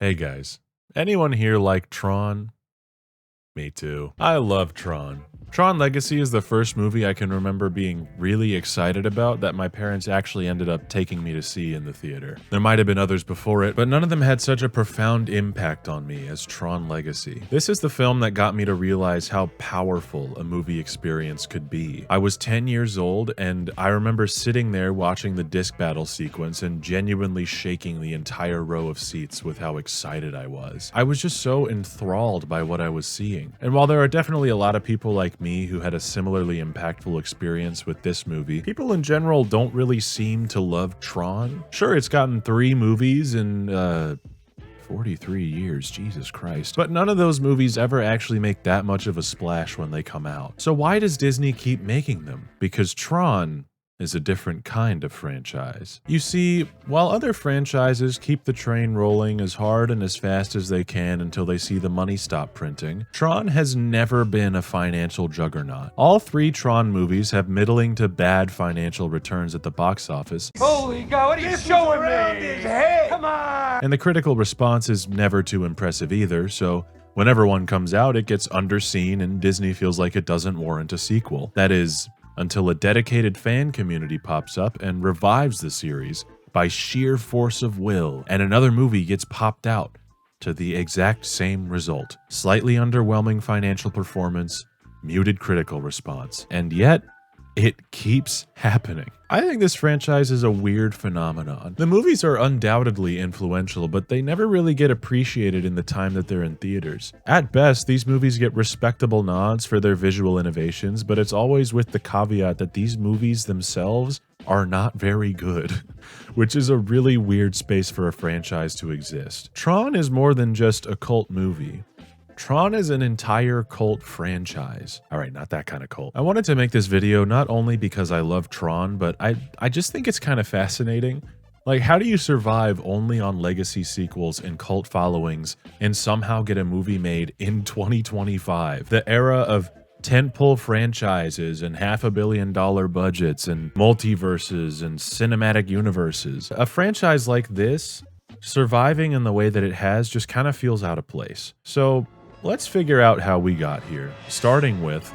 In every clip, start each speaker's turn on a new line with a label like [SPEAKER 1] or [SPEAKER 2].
[SPEAKER 1] Hey guys, anyone here like Tron? Me too. I love Tron. Tron Legacy is the first movie I can remember being really excited about that my parents actually ended up taking me to see in the theater. There might have been others before it, but none of them had such a profound impact on me as Tron Legacy. This is the film that got me to realize how powerful a movie experience could be. I was 10 years old, and I remember sitting there watching the disc battle sequence and genuinely shaking the entire row of seats with how excited I was. I was just so enthralled by what I was seeing. And while there are definitely a lot of people like me who had a similarly impactful experience with this movie, people in general don't really seem to love Tron. Sure, it's gotten 3 movies in 43 years, Jesus Christ. But none of those movies ever actually make that much of a splash when they come out. So why does Disney keep making them? Because Tron is a different kind of franchise. You see, while other franchises keep the train rolling as hard and as fast as they can until they see the money stop printing, Tron has never been a financial juggernaut. All 3 Tron movies have middling to bad financial returns at the box office.
[SPEAKER 2] Holy God, what are you showing me? His head. Come on!
[SPEAKER 1] And the critical response is never too impressive either, so whenever one comes out, it gets underseen and Disney feels like it doesn't warrant a sequel. That is, until a dedicated fan community pops up and revives the series by sheer force of will, and another movie gets popped out to the exact same result. Slightly underwhelming financial performance, muted critical response, and yet it keeps happening. I think this franchise is a weird phenomenon. The movies are undoubtedly influential, but they never really get appreciated in the time that they're in theaters. At best, these movies get respectable nods for their visual innovations, but it's always with the caveat that these movies themselves are not very good, which is a really weird space for a franchise to exist. Tron is more than just a cult movie. Tron is an entire cult franchise. All right, not that kind of cult. I wanted to make this video not only because I love Tron, but I just think it's kind of fascinating. Like, how do you survive only on legacy sequels and cult followings and somehow get a movie made in 2025? The era of tentpole franchises and $500 million budgets and multiverses and cinematic universes. A franchise like this, surviving in the way that it has, just kind of feels out of place. So let's figure out how we got here, starting with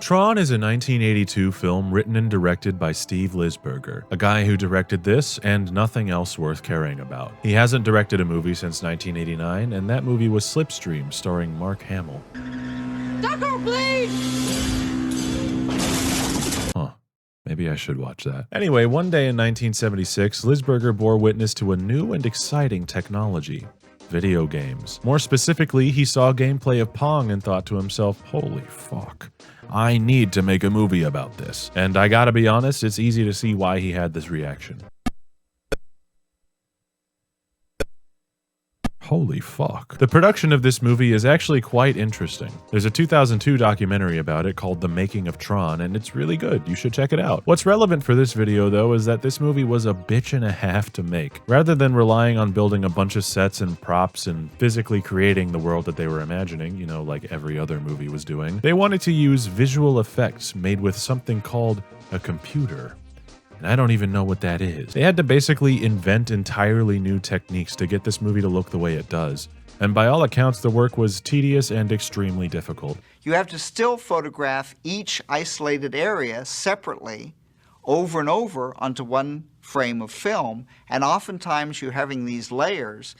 [SPEAKER 1] Tron is a 1982 film written and directed by Steve Lisberger, a guy who directed this and nothing else worth caring about. He hasn't directed a movie since 1989, and that movie was Slipstream, starring Mark Hamill.
[SPEAKER 3] Ducker, please!
[SPEAKER 1] Huh. Maybe I should watch that. Anyway, one day in 1976, Lisberger bore witness to a new and exciting technology: video games. More specifically, he saw gameplay of Pong and thought to himself, holy fuck, I need to make a movie about this. And I gotta be honest, it's easy to see why he had this reaction. Holy fuck. The production of this movie is actually quite interesting. There's a 2002 documentary about it called The Making of Tron, and it's really good. You should check it out. What's relevant for this video, though, is that this movie was a bitch and a half to make. Rather than relying on building a bunch of sets and props and physically creating the world that they were imagining, you know, like every other movie was doing, they wanted to use visual effects made with something called a computer. And I don't even know what that is. They had to basically invent entirely new techniques to get this movie to look the way it does. And by all accounts, the work was tedious and extremely difficult.
[SPEAKER 4] You have to still photograph each isolated area separately over and over onto one frame of film, and oftentimes you're having these layers.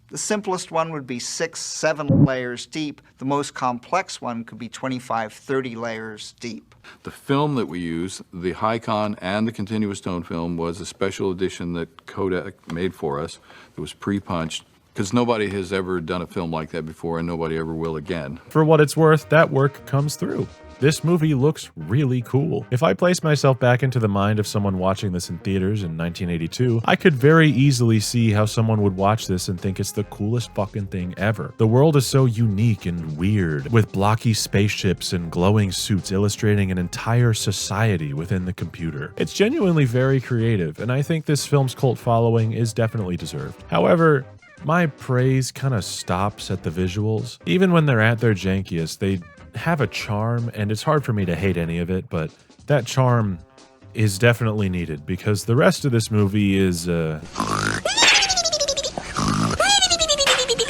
[SPEAKER 4] The simplest one would be 6, 7 layers deep. The most complex one could be 25, 30 layers deep.
[SPEAKER 5] The film that we use, the Hi-Con and the continuous tone film, was a special edition that Kodak made for us. It was pre-punched, because nobody has ever done a film like that before, and nobody ever will again.
[SPEAKER 1] For what it's worth, that work comes through. This movie looks really cool. If I place myself back into the mind of someone watching this in theaters in 1982, I could very easily see how someone would watch this and think it's the coolest fucking thing ever. The world is so unique and weird, with blocky spaceships and glowing suits illustrating an entire society within the computer. It's genuinely very creative, and I think this film's cult following is definitely deserved. However, my praise kind of stops at the visuals. Even when they're at their jankiest, they have a charm, and it's hard for me to hate any of it, but that charm is definitely needed because the rest of this movie is,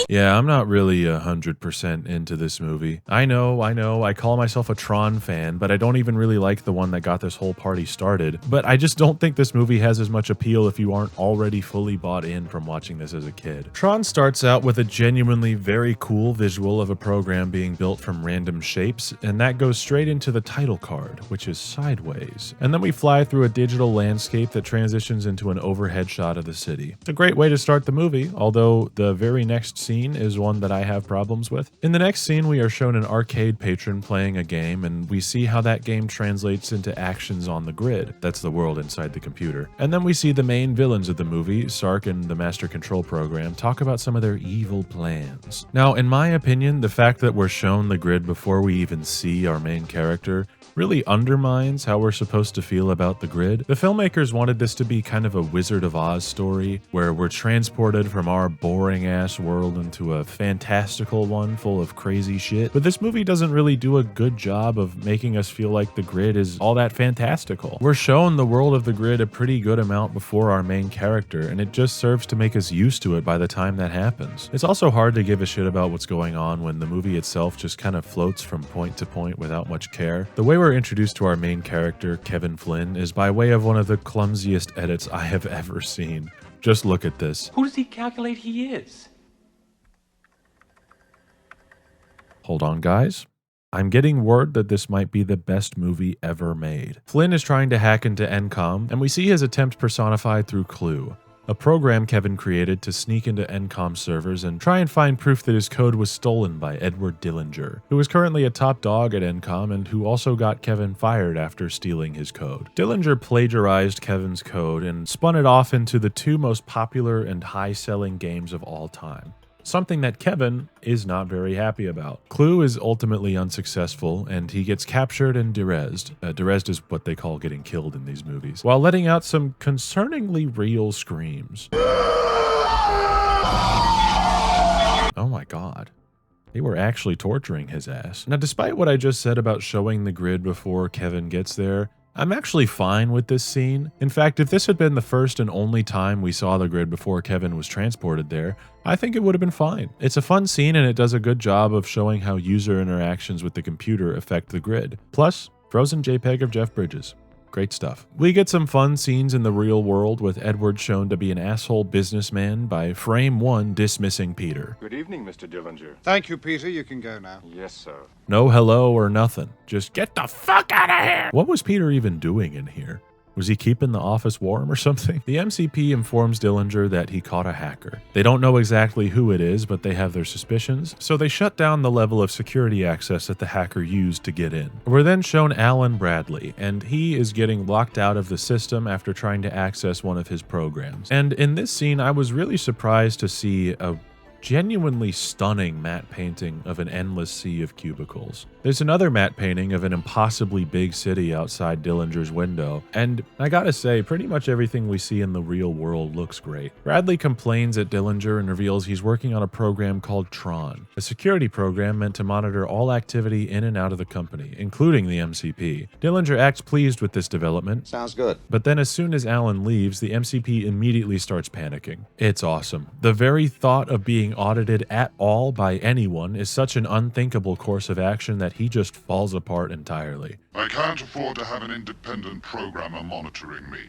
[SPEAKER 1] yeah, I'm not really 100% into this movie. I know, I call myself a Tron fan, but I don't even really like the one that got this whole party started. But I just don't think this movie has as much appeal if you aren't already fully bought in from watching this as a kid. Tron starts out with a genuinely very cool visual of a program being built from random shapes, and that goes straight into the title card, which is sideways. And then we fly through a digital landscape that transitions into an overhead shot of the city. It's a great way to start the movie, although the very next scene is one that I have problems with. In the next scene, we are shown an arcade patron playing a game, and we see how that game translates into actions on the grid. That's the world inside the computer. And then we see the main villains of the movie, Sark and the Master Control Program, talk about some of their evil plans. Now, in my opinion, the fact that we're shown the grid before we even see our main character really undermines how we're supposed to feel about the grid. The filmmakers wanted this to be kind of a Wizard of Oz story, where we're transported from our boring-ass world into a fantastical one full of crazy shit. But this movie doesn't really do a good job of making us feel like the grid is all that fantastical. We're shown the world of the grid a pretty good amount before our main character, and it just serves to make us used to it by the time that happens. It's also hard to give a shit about what's going on when the movie itself just kind of floats from point to point without much care. The way we're introduced to our main character, Kevin Flynn, is by way of one of the clumsiest edits I have ever seen. Just look at this.
[SPEAKER 2] Who does he calculate he is?
[SPEAKER 1] Hold on, guys. I'm getting word that this might be the best movie ever made. Flynn is trying to hack into Encom, and we see his attempt personified through Clue, a program Kevin created to sneak into Encom servers and try and find proof that his code was stolen by Edward Dillinger, who is currently a top dog at Encom and who also got Kevin fired after stealing his code. Dillinger plagiarized Kevin's code and spun it off into the two most popular and high-selling games of all time. Something that Kevin is not very happy about. Clue is ultimately unsuccessful, and he gets captured and Derezzed. Derezzed is what they call getting killed in these movies, while letting out some concerningly real screams. Oh my god. They were actually torturing his ass. Now, despite what I just said about showing the grid before Kevin gets there, I'm actually fine with this scene. In fact, if this had been the first and only time we saw the grid before Kevin was transported there, I think it would have been fine. It's a fun scene and it does a good job of showing how user interactions with the computer affect the grid. Plus, frozen JPEG of Jeff Bridges. Great stuff. We get some fun scenes in the real world with Edward shown to be an asshole businessman by frame one dismissing Peter.
[SPEAKER 6] Good evening, Mr. Dillinger.
[SPEAKER 7] Thank you, Peter. You can go now.
[SPEAKER 6] Yes, sir.
[SPEAKER 1] No hello or nothing. Just get the fuck out of here! What was Peter even doing in here? Was he keeping the office warm or something? The MCP informs Dillinger that he caught a hacker. They don't know exactly who it is, but they have their suspicions, so they shut down the level of security access that the hacker used to get in. We're then shown Alan Bradley, and he is getting locked out of the system after trying to access one of his programs. And in this scene, I was really surprised to see a genuinely stunning matte painting of an endless sea of cubicles. There's another matte painting of an impossibly big city outside Dillinger's window, and I gotta say, pretty much everything we see in the real world looks great. Bradley complains at Dillinger and reveals he's working on a program called TRON, a security program meant to monitor all activity in and out of the company, including the MCP. Dillinger acts pleased with this development.
[SPEAKER 8] Sounds good.
[SPEAKER 1] But then as soon as Alan leaves, the MCP immediately starts panicking. It's awesome. The very thought of being audited at all by anyone is such an unthinkable course of action that he just falls apart entirely.
[SPEAKER 9] I can't afford to have an independent programmer monitoring me.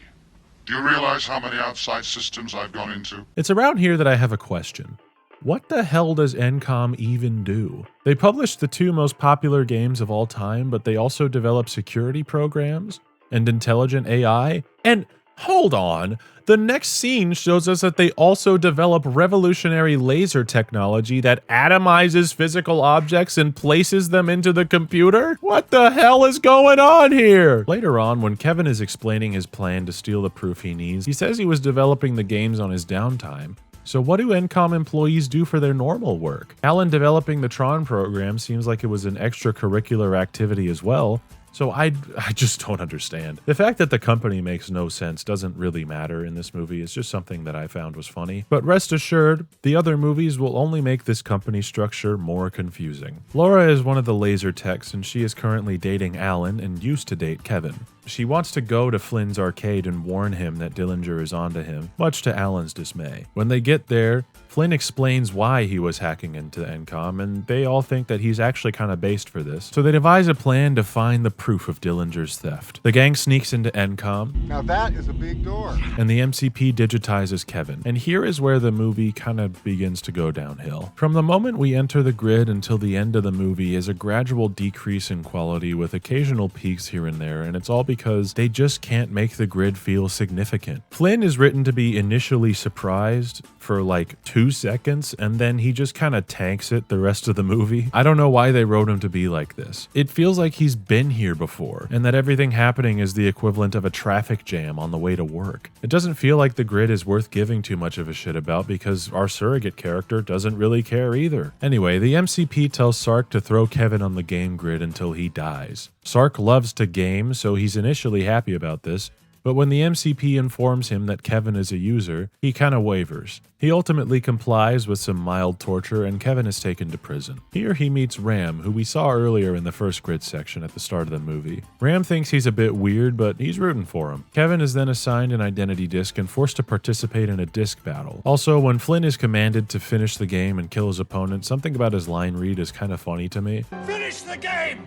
[SPEAKER 9] Do you realize how many outside systems I've gone into?
[SPEAKER 1] It's around here that I have a question. What the hell does Encom even do? They publish the two most popular games of all time, but they also develop security programs and intelligent AI? And hold on, the next scene shows us that they also develop revolutionary laser technology that atomizes physical objects and places them into the computer? What the hell is going on here? Later on, when Kevin is explaining his plan to steal the proof he needs, he says he was developing the games on his downtime. So what do Encom employees do for their normal work? Alan developing the TRON program seems like it was an extracurricular activity as well. So I just don't understand. The fact that the company makes no sense doesn't really matter in this movie. It's just something that I found was funny. But rest assured, the other movies will only make this company structure more confusing. Laura is one of the laser techs, and she is currently dating Alan and used to date Kevin. She wants to go to Flynn's arcade and warn him that Dillinger is onto him, much to Alan's dismay. When they get there, Flynn explains why he was hacking into Encom, and they all think that he's actually kind of based for this. So they devise a plan to find the proof of Dillinger's theft. The gang sneaks into Encom.
[SPEAKER 7] Now that is a big door.
[SPEAKER 1] And the MCP digitizes Kevin. And here is where the movie kind of begins to go downhill. From the moment we enter the grid until the end of the movie is a gradual decrease in quality with occasional peaks here and there, and it's all because they just can't make the grid feel significant. Flynn is written to be initially surprised for like 2 seconds, and then he just kind of tanks it the rest of the movie. I don't know why they wrote him to be like this. It feels like he's been here before, and that everything happening is the equivalent of a traffic jam on the way to work. It doesn't feel like the grid is worth giving too much of a shit about because our surrogate character doesn't really care either. Anyway, the MCP tells Sark to throw Kevin on the game grid until he dies. Sark loves to game, so he's initially happy about this, but when the MCP informs him that Kevin is a user, he kinda wavers. He ultimately complies with some mild torture, and Kevin is taken to prison. Here he meets Ram, who we saw earlier in the first grid section at the start of the movie. Ram thinks he's a bit weird, but he's rooting for him. Kevin is then assigned an identity disc and forced to participate in a disc battle. Also, when Flynn is commanded to finish the game and kill his opponent, something about his line read is kinda funny to me.
[SPEAKER 2] Finish the game!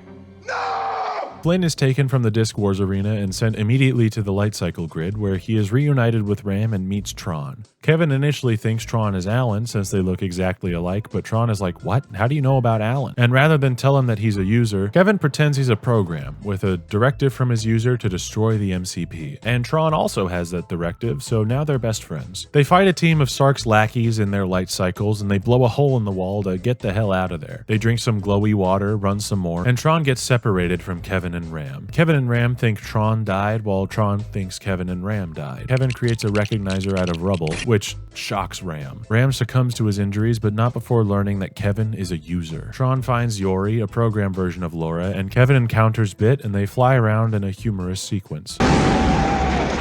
[SPEAKER 2] No!
[SPEAKER 1] Flynn is taken from the Disc Wars arena and sent immediately to the Light Cycle grid, where he is reunited with Ram and meets Tron. Kevin initially thinks Tron is Alan since they look exactly alike, but Tron is like, "What? How do you know about Alan?" And rather than tell him that he's a user, Kevin pretends he's a program, with a directive from his user to destroy the MCP. And Tron also has that directive, so now they're best friends. They fight a team of Sark's lackeys in their light cycles, and they blow a hole in the wall to get the hell out of there. They drink some glowy water, run some more, and Tron gets separated from Kevin and Ram. Kevin and Ram think Tron died, while Tron thinks Kevin and Ram died. Kevin creates a recognizer out of rubble, which shocks Ram. Ram succumbs to his injuries, but not before learning that Kevin is a user. Tron finds Yori, a program version of Laura, and Kevin encounters Bit, and they fly around in a humorous sequence.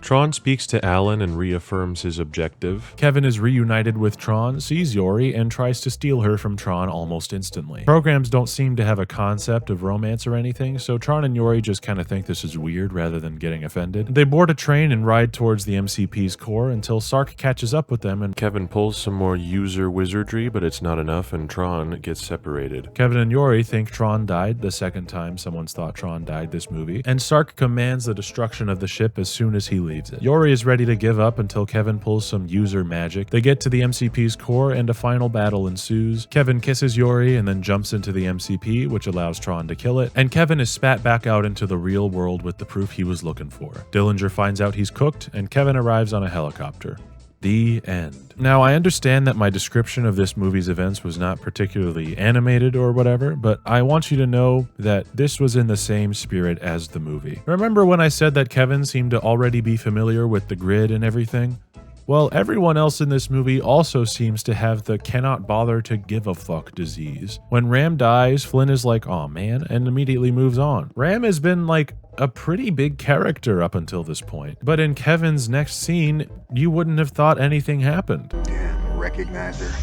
[SPEAKER 1] Tron speaks to Alan and reaffirms his objective. Kevin is reunited with Tron, sees Yori, and tries to steal her from Tron almost instantly. Programs don't seem to have a concept of romance or anything, so Tron and Yori just kind of think this is weird rather than getting offended. They board a train and ride towards the MCP's core until Sark catches up with them, and Kevin pulls some more user wizardry, but it's not enough, and Tron gets separated. Kevin and Yori think Tron died, the second time someone's thought Tron died this movie, and Sark commands the destruction of the ship as soon as he leaves it. Yori is ready to give up until Kevin pulls some user magic. They get to the MCP's core and a final battle ensues. Kevin kisses Yori and then jumps into the MCP, which allows Tron to kill it, and Kevin is spat back out into the real world with the proof he was looking for. Dillinger finds out he's cooked, and Kevin arrives on a helicopter. The end. Now, I understand that my description of this movie's events was not particularly animated or whatever, but I want you to know that this was in the same spirit as the movie. Remember when I said that Kevin seemed to already be familiar with the grid and everything? Well, everyone else in this movie also seems to have the cannot bother to give a fuck disease. When Ram dies, Flynn is like, "Aw man," and immediately moves on. Ram has been like a pretty big character up until this point, but in Kevin's next scene, you wouldn't have thought anything happened.
[SPEAKER 7] Damn, recognizer.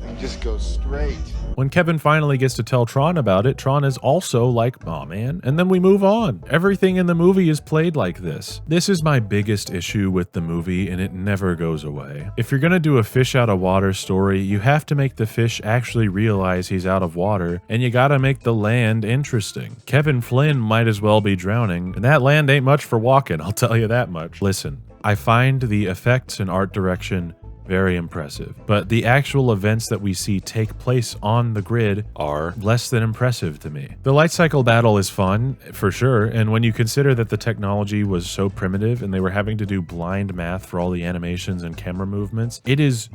[SPEAKER 7] And just go straight.
[SPEAKER 1] When Kevin finally gets to tell Tron about it, Tron is also like, "Aw man," and then we move on. Everything in the movie is played like this. This is my biggest issue with the movie, and it never goes away. If you're gonna do a fish out of water story, you have to make the fish actually realize he's out of water, and you gotta make the land interesting. Kevin Flynn might as well be drowning, and that land ain't much for walking, I'll tell you that much. Listen, I find the effects and art direction very impressive, but the actual events that we see take place on the grid are less than impressive to me. The light cycle battle is fun, for sure, and when you consider that the technology was so primitive and they were having to do blind math for all the animations and camera movements, it is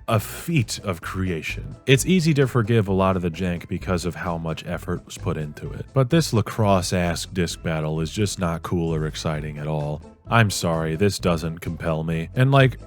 [SPEAKER 1] a feat of creation. It's easy to forgive a lot of the jank because of how much effort was put into it, but this lacrosse-ass disc battle is just not cool or exciting at all. I'm sorry, this doesn't compel me. And like,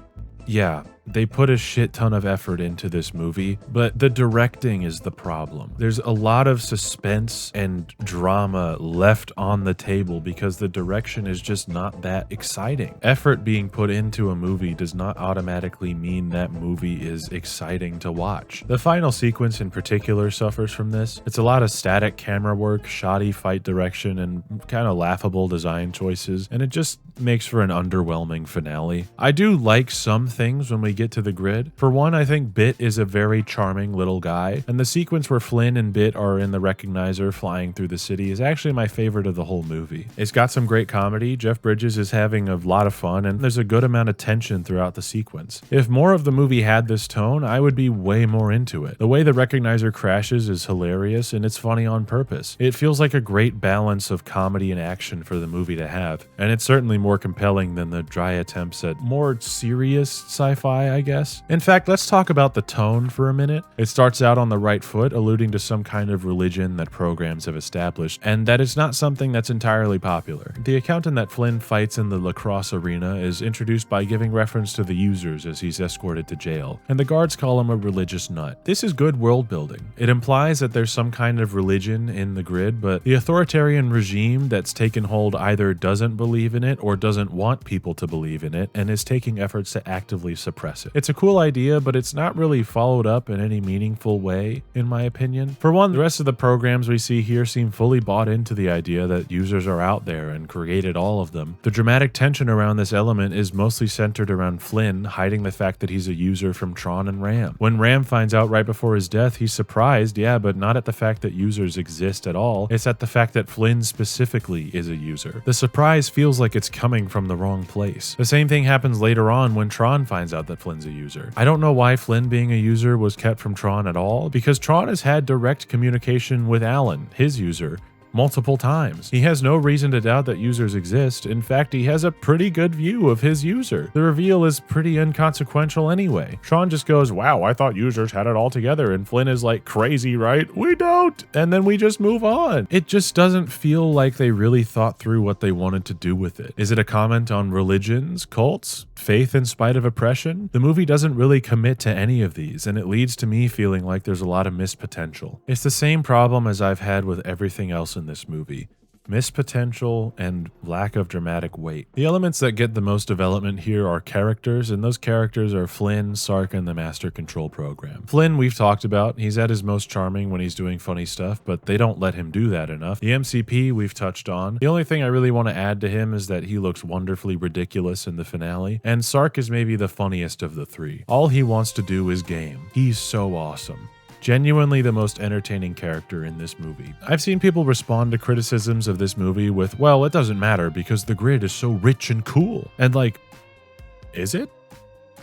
[SPEAKER 1] yeah, They put a shit ton of effort into this movie, but the directing is the problem. There's a lot of suspense and drama left on the table because the direction is just not that exciting. Effort being put into a movie does not automatically mean that movie is exciting to watch. The final sequence in particular suffers from this. It's a lot of static camera work, shoddy fight direction, and kind of laughable design choices, and it just makes for an underwhelming finale. I do like some things when we get to the grid. For one, I think Bit is a very charming little guy, and the sequence where Flynn and Bit are in the recognizer flying through the city is actually my favorite of the whole movie. It's got some great comedy, Jeff Bridges is having a lot of fun, and there's a good amount of tension throughout the sequence. If more of the movie had this tone, I would be way more into it. The way the recognizer crashes is hilarious, and it's funny on purpose. It feels like a great balance of comedy and action for the movie to have, and it's certainly more compelling than the dry attempts at more serious sci-fi, I guess. In fact, let's talk about the tone for a minute. It starts out on the right foot, alluding to some kind of religion that programs have established, and that it's not something that's entirely popular. The accountant that Flynn fights in the lacrosse arena is introduced by giving reference to the users as he's escorted to jail, and the guards call him a religious nut. This is good world building. It implies that there's some kind of religion in the grid, but the authoritarian regime that's taken hold either doesn't believe in it or doesn't want people to believe in it, and is taking efforts to actively suppress it. It's a cool idea, but it's not really followed up in any meaningful way, in my opinion. For one, the rest of the programs we see here seem fully bought into the idea that users are out there and created all of them. The dramatic tension around this element is mostly centered around Flynn hiding the fact that he's a user from TRON and RAM. When RAM finds out right before his death, he's surprised, yeah, but not at the fact that users exist at all. It's at the fact that Flynn specifically is a user. The surprise feels like it's coming from the wrong place. The same thing happens later on when TRON finds out that Flynn's a user. I don't know why Flynn being a user was kept from TRON at all, because TRON has had direct communication with Alan, his user, multiple times. He has no reason to doubt that users exist. In fact, he has a pretty good view of his user. The reveal is pretty inconsequential anyway. TRON just goes, wow, I thought users had it all together, and Flynn is like, crazy, right? We don't! And then we just move on. It just doesn't feel like they really thought through what they wanted to do with it. Is it a comment on religions, cults, faith in spite of oppression? The movie doesn't really commit to any of these, and it leads to me feeling like there's a lot of missed potential. It's the same problem as I've had with everything else in this movie. Missed potential and lack of dramatic weight. The elements that get the most development here are characters, and those characters are Flynn, Sark, and the Master Control Program. Flynn we've talked about. He's at his most charming when he's doing funny stuff, but they don't let him do that enough. The MCP we've touched on. The only thing I really want to add to him is that he looks wonderfully ridiculous in the finale, and Sark is maybe the funniest of the three. All he wants to do is game. He's so awesome. Genuinely the most entertaining character in this movie. I've seen people respond to criticisms of this movie with, well, it doesn't matter because the grid is so rich and cool. And like, is it?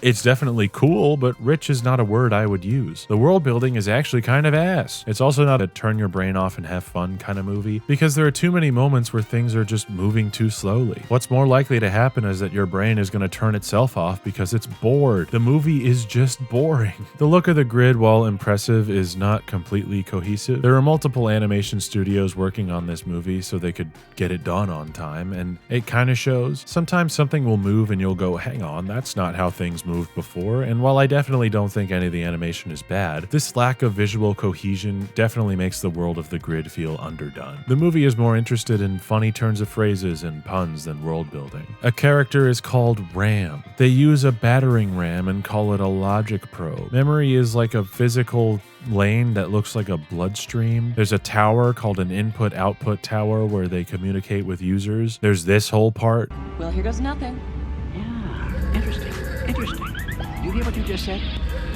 [SPEAKER 1] It's definitely cool, but rich is not a word I would use. The world building is actually kind of ass. It's also not a turn your brain off and have fun kind of movie, because there are too many moments where things are just moving too slowly. What's more likely to happen is that your brain is going to turn itself off because it's bored. The movie is just boring. The look of the grid, while impressive, is not completely cohesive. There are multiple animation studios working on this movie so they could get it done on time, and it kind of shows. Sometimes something will move and you'll go, hang on, that's not how things moved before, and while I definitely don't think any of the animation is bad, this lack of visual cohesion definitely makes the world of the grid feel underdone. The movie is more interested in funny turns of phrases and puns than world building. A character is called RAM. They use a battering ram and call it a logic probe. Memory is like a physical lane that looks like a bloodstream. There's a tower called an input-output tower where they communicate with users. There's this whole part.
[SPEAKER 3] Well, here goes nothing.
[SPEAKER 6] Yeah, interesting. You hear what you just said?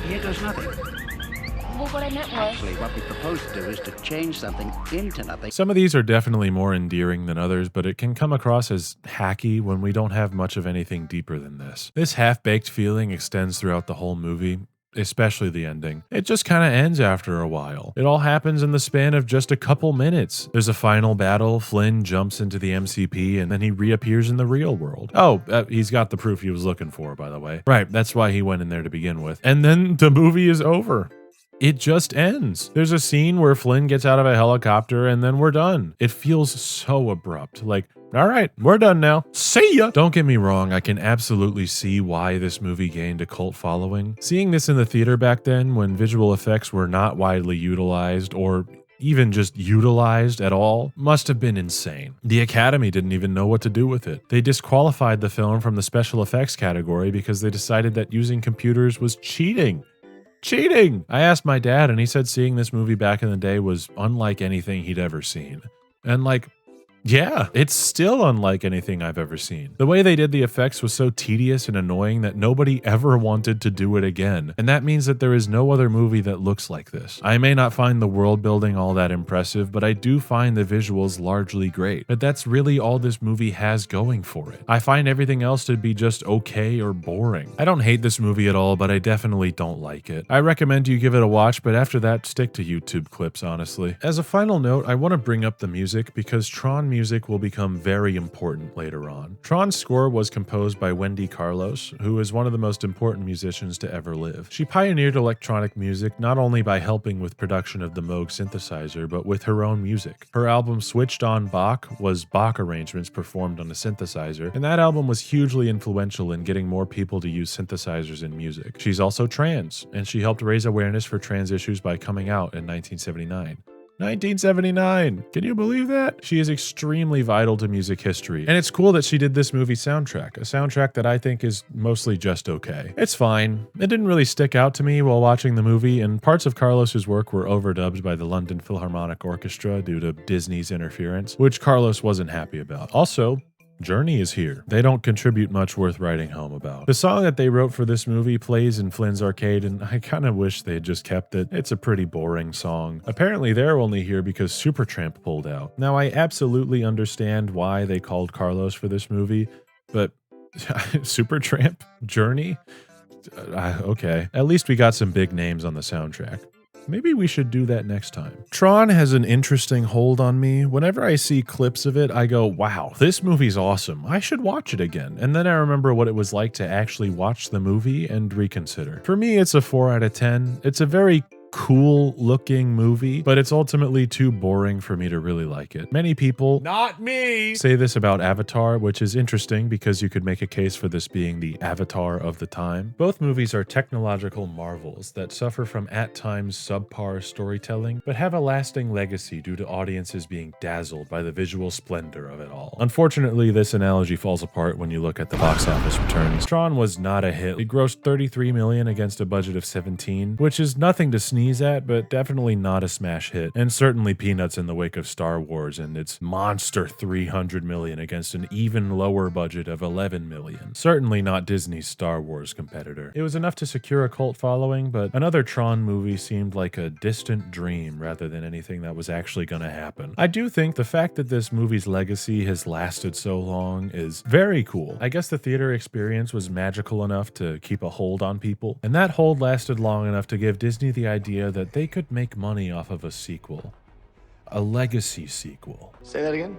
[SPEAKER 6] Here goes nothing.
[SPEAKER 3] Well, what I meant was...
[SPEAKER 6] Actually, what we propose to do is to change something into nothing.
[SPEAKER 1] Some of these are definitely more endearing than others, but it can come across as hacky when we don't have much of anything deeper than this. This half-baked feeling extends throughout the whole movie, especially the ending. It just kind of ends after a while. It all happens in the span of just a couple minutes. There's a final battle, Flynn jumps into the MCP, and then he reappears in the real world. Oh, he's got the proof he was looking for, by the way. Right, that's why he went in there to begin with. And then the movie is over. It just ends. There's a scene where Flynn gets out of a helicopter and then we're done. It feels so abrupt. Like, All right, we're done now. See ya! Don't get me wrong, I can absolutely see why this movie gained a cult following. Seeing this in the theater back then, when visual effects were not widely utilized or even just utilized at all, must have been insane. The Academy didn't even know what to do with it. They disqualified the film from the special effects category because they decided that using computers was cheating. Cheating! I asked my dad, and he said seeing this movie back in the day was unlike anything he'd ever seen. And like, yeah, it's still unlike anything I've ever seen. The way they did the effects was so tedious and annoying that nobody ever wanted to do it again. And that means that there is no other movie that looks like this. I may not find the world building all that impressive, but I do find the visuals largely great. But that's really all this movie has going for it. I find everything else to be just okay or boring. I don't hate this movie at all, but I definitely don't like it. I recommend you give it a watch, but after that, stick to YouTube clips, honestly. As a final note, I want to bring up the music because TRON music will become very important later on. TRON's score was composed by Wendy Carlos, who is one of the most important musicians to ever live. She pioneered electronic music not only by helping with production of the Moog synthesizer, but with her own music. Her album Switched On Bach was Bach arrangements performed on a synthesizer, and that album was hugely influential in getting more people to use synthesizers in music. She's also trans, and she helped raise awareness for trans issues by coming out in 1979. 1979! Can you believe that? She is extremely vital to music history, and it's cool that she did this movie soundtrack, a soundtrack that I think is mostly just okay. It's fine. It didn't really stick out to me while watching the movie, and parts of Carlos's work were overdubbed by the London Philharmonic Orchestra due to Disney's interference, which Carlos wasn't happy about. Also, Journey is here. They don't contribute much worth writing home about. The song that they wrote for this movie plays in Flynn's arcade, and I kind of wish they had just kept it. It's a pretty boring song. Apparently they're only here because Supertramp pulled out. Now I absolutely understand why they called Carlos for this movie, but Supertramp? Journey? Okay. At least we got some big names on the soundtrack. Maybe we should do that next time. TRON has an interesting hold on me. Whenever I see clips of it, I go, wow, this movie's awesome. I should watch it again. And then I remember what it was like to actually watch the movie and reconsider. For me, it's a 4 out of 10. It's a very cool looking movie, but it's ultimately too boring for me to really like it. Many people, not me, say this about Avatar, which is interesting because you could make a case for this being the Avatar of the time. Both movies are technological marvels that suffer from at times subpar storytelling, but have a lasting legacy due to audiences being dazzled by the visual splendor of it all. Unfortunately, this analogy falls apart when you look at the box office returns. TRON was not a hit. It grossed $33 million against a budget of $17, which is nothing to sneeze at, but definitely not a smash hit, and certainly peanuts in the wake of Star Wars and its monster $300 million against an even lower budget of $11 million. Certainly not Disney's Star Wars competitor. It was enough to secure a cult following, but another TRON movie seemed like a distant dream rather than anything that was actually going to happen. I do think the fact that this movie's legacy has lasted so long is very cool. I guess the theater experience was magical enough to keep a hold on people, and that hold lasted long enough to give Disney the idea that they could make money off of a sequel. A legacy sequel.
[SPEAKER 7] Say that again?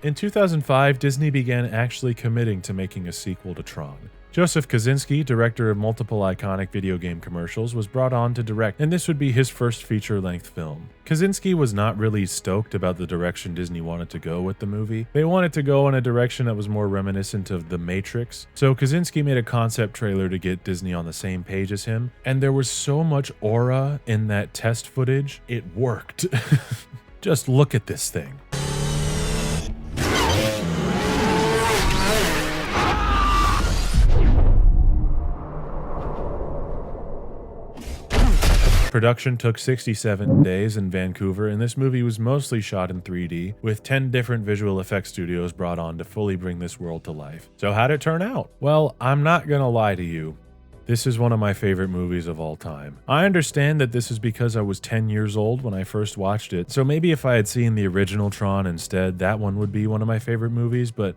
[SPEAKER 1] In 2005, Disney began actually committing to making a sequel to TRON. Joseph Kosinski, director of multiple iconic video game commercials, was brought on to direct, and this would be his first feature-length film. Kosinski was not really stoked about the direction Disney wanted to go with the movie. They wanted to go in a direction that was more reminiscent of The Matrix, so Kosinski made a concept trailer to get Disney on the same page as him, and there was so much aura in that test footage, it worked. Just look at this thing. Production took 67 days in Vancouver, and this movie was mostly shot in 3D, with 10 different visual effects studios brought on to fully bring this world to life. So how'd it turn out? Well, I'm not gonna lie to you. This is one of my favorite movies of all time. I understand that this is because I was 10 years old when I first watched it, so maybe if I had seen the original TRON instead, that one would be one of my favorite movies, but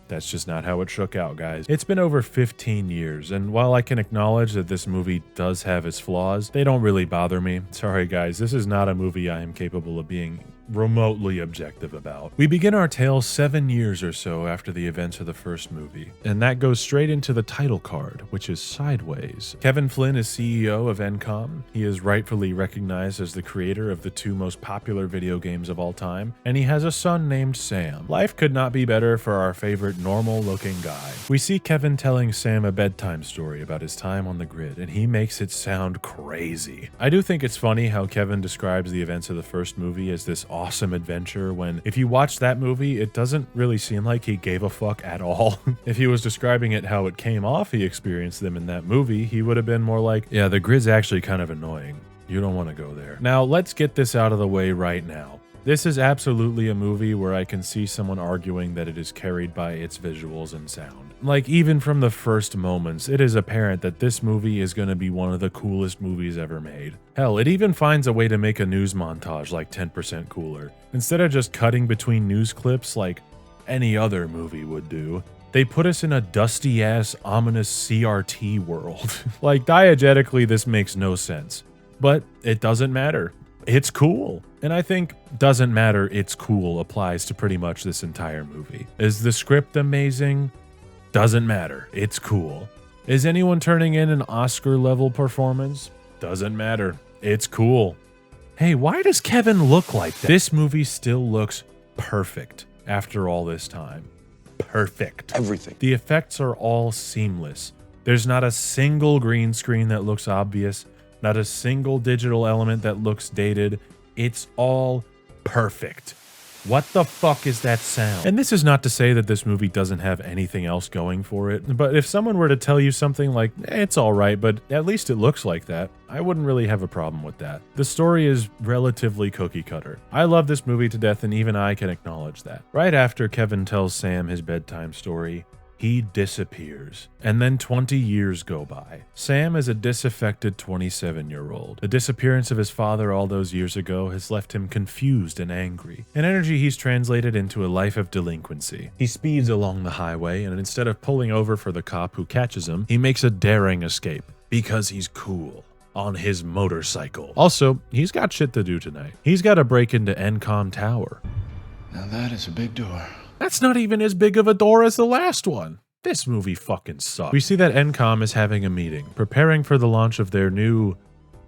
[SPEAKER 1] that's just not how it shook out, guys. It's been over 15 years, and while I can acknowledge that this movie does have its flaws, they don't really bother me. Sorry guys, this is not a movie I am capable of being remotely objective about. We begin our tale 7 years or so after the events of the first movie, and that goes straight into the title card, which is Sideways. Kevin Flynn is CEO of Encom. He is rightfully recognized as the creator of the 2 most popular video games of all time, and he has a son named Sam. Life could not be better for our favorite normal-looking guy. We see Kevin telling Sam a bedtime story about his time on the grid, and he makes it sound crazy. I do think it's funny how Kevin describes the events of the first movie as this awesome adventure when, if you watch that movie, it doesn't really seem like he gave a fuck at all. If he was describing it how it came off he experienced them in that movie, he would have been more like, yeah, the grid's actually kind of annoying. You don't want to go there. Now, let's get this out of the way right now. This is absolutely a movie where I can see someone arguing that it is carried by its visuals and sound. Like, even from the first moments, it is apparent that this movie is going to be one of the coolest movies ever made. Hell, it even finds a way to make a news montage like 10% cooler. Instead of just cutting between news clips like any other movie would do, they put us in a dusty-ass, ominous CRT world. Like, diegetically, this makes no sense. But it doesn't matter. It's cool. And I think doesn't matter, it's cool applies to pretty much this entire movie. Is the script amazing? Doesn't matter, it's cool. Is anyone turning in an Oscar-level performance? Doesn't matter, it's cool. Hey, why does Kevin look like that? This movie still looks perfect after all this time. Perfect.
[SPEAKER 2] Everything.
[SPEAKER 1] The effects are all seamless. There's not a single green screen that looks obvious, not a single digital element that looks dated. It's all perfect. What the fuck is that sound? And this is not to say that this movie doesn't have anything else going for it, but if someone were to tell you something like, it's alright, but at least it looks like that, I wouldn't really have a problem with that. The story is relatively cookie cutter. I love this movie to death, and even I can acknowledge that. Right after Kevin tells Sam his bedtime story, he disappears, and then 20 years go by. Sam is a disaffected 27-year-old. The disappearance of his father all those years ago has left him confused and angry, an energy he's translated into a life of delinquency. He speeds along the highway, and instead of pulling over for the cop who catches him, he makes a daring escape, because he's cool. On his motorcycle. Also, he's got shit to do tonight. He's got to break into Encom Tower.
[SPEAKER 2] Now that is a big door.
[SPEAKER 1] That's not even as big of a door as the last one. This movie fucking sucks. We see that Encom is having a meeting, preparing for the launch of their new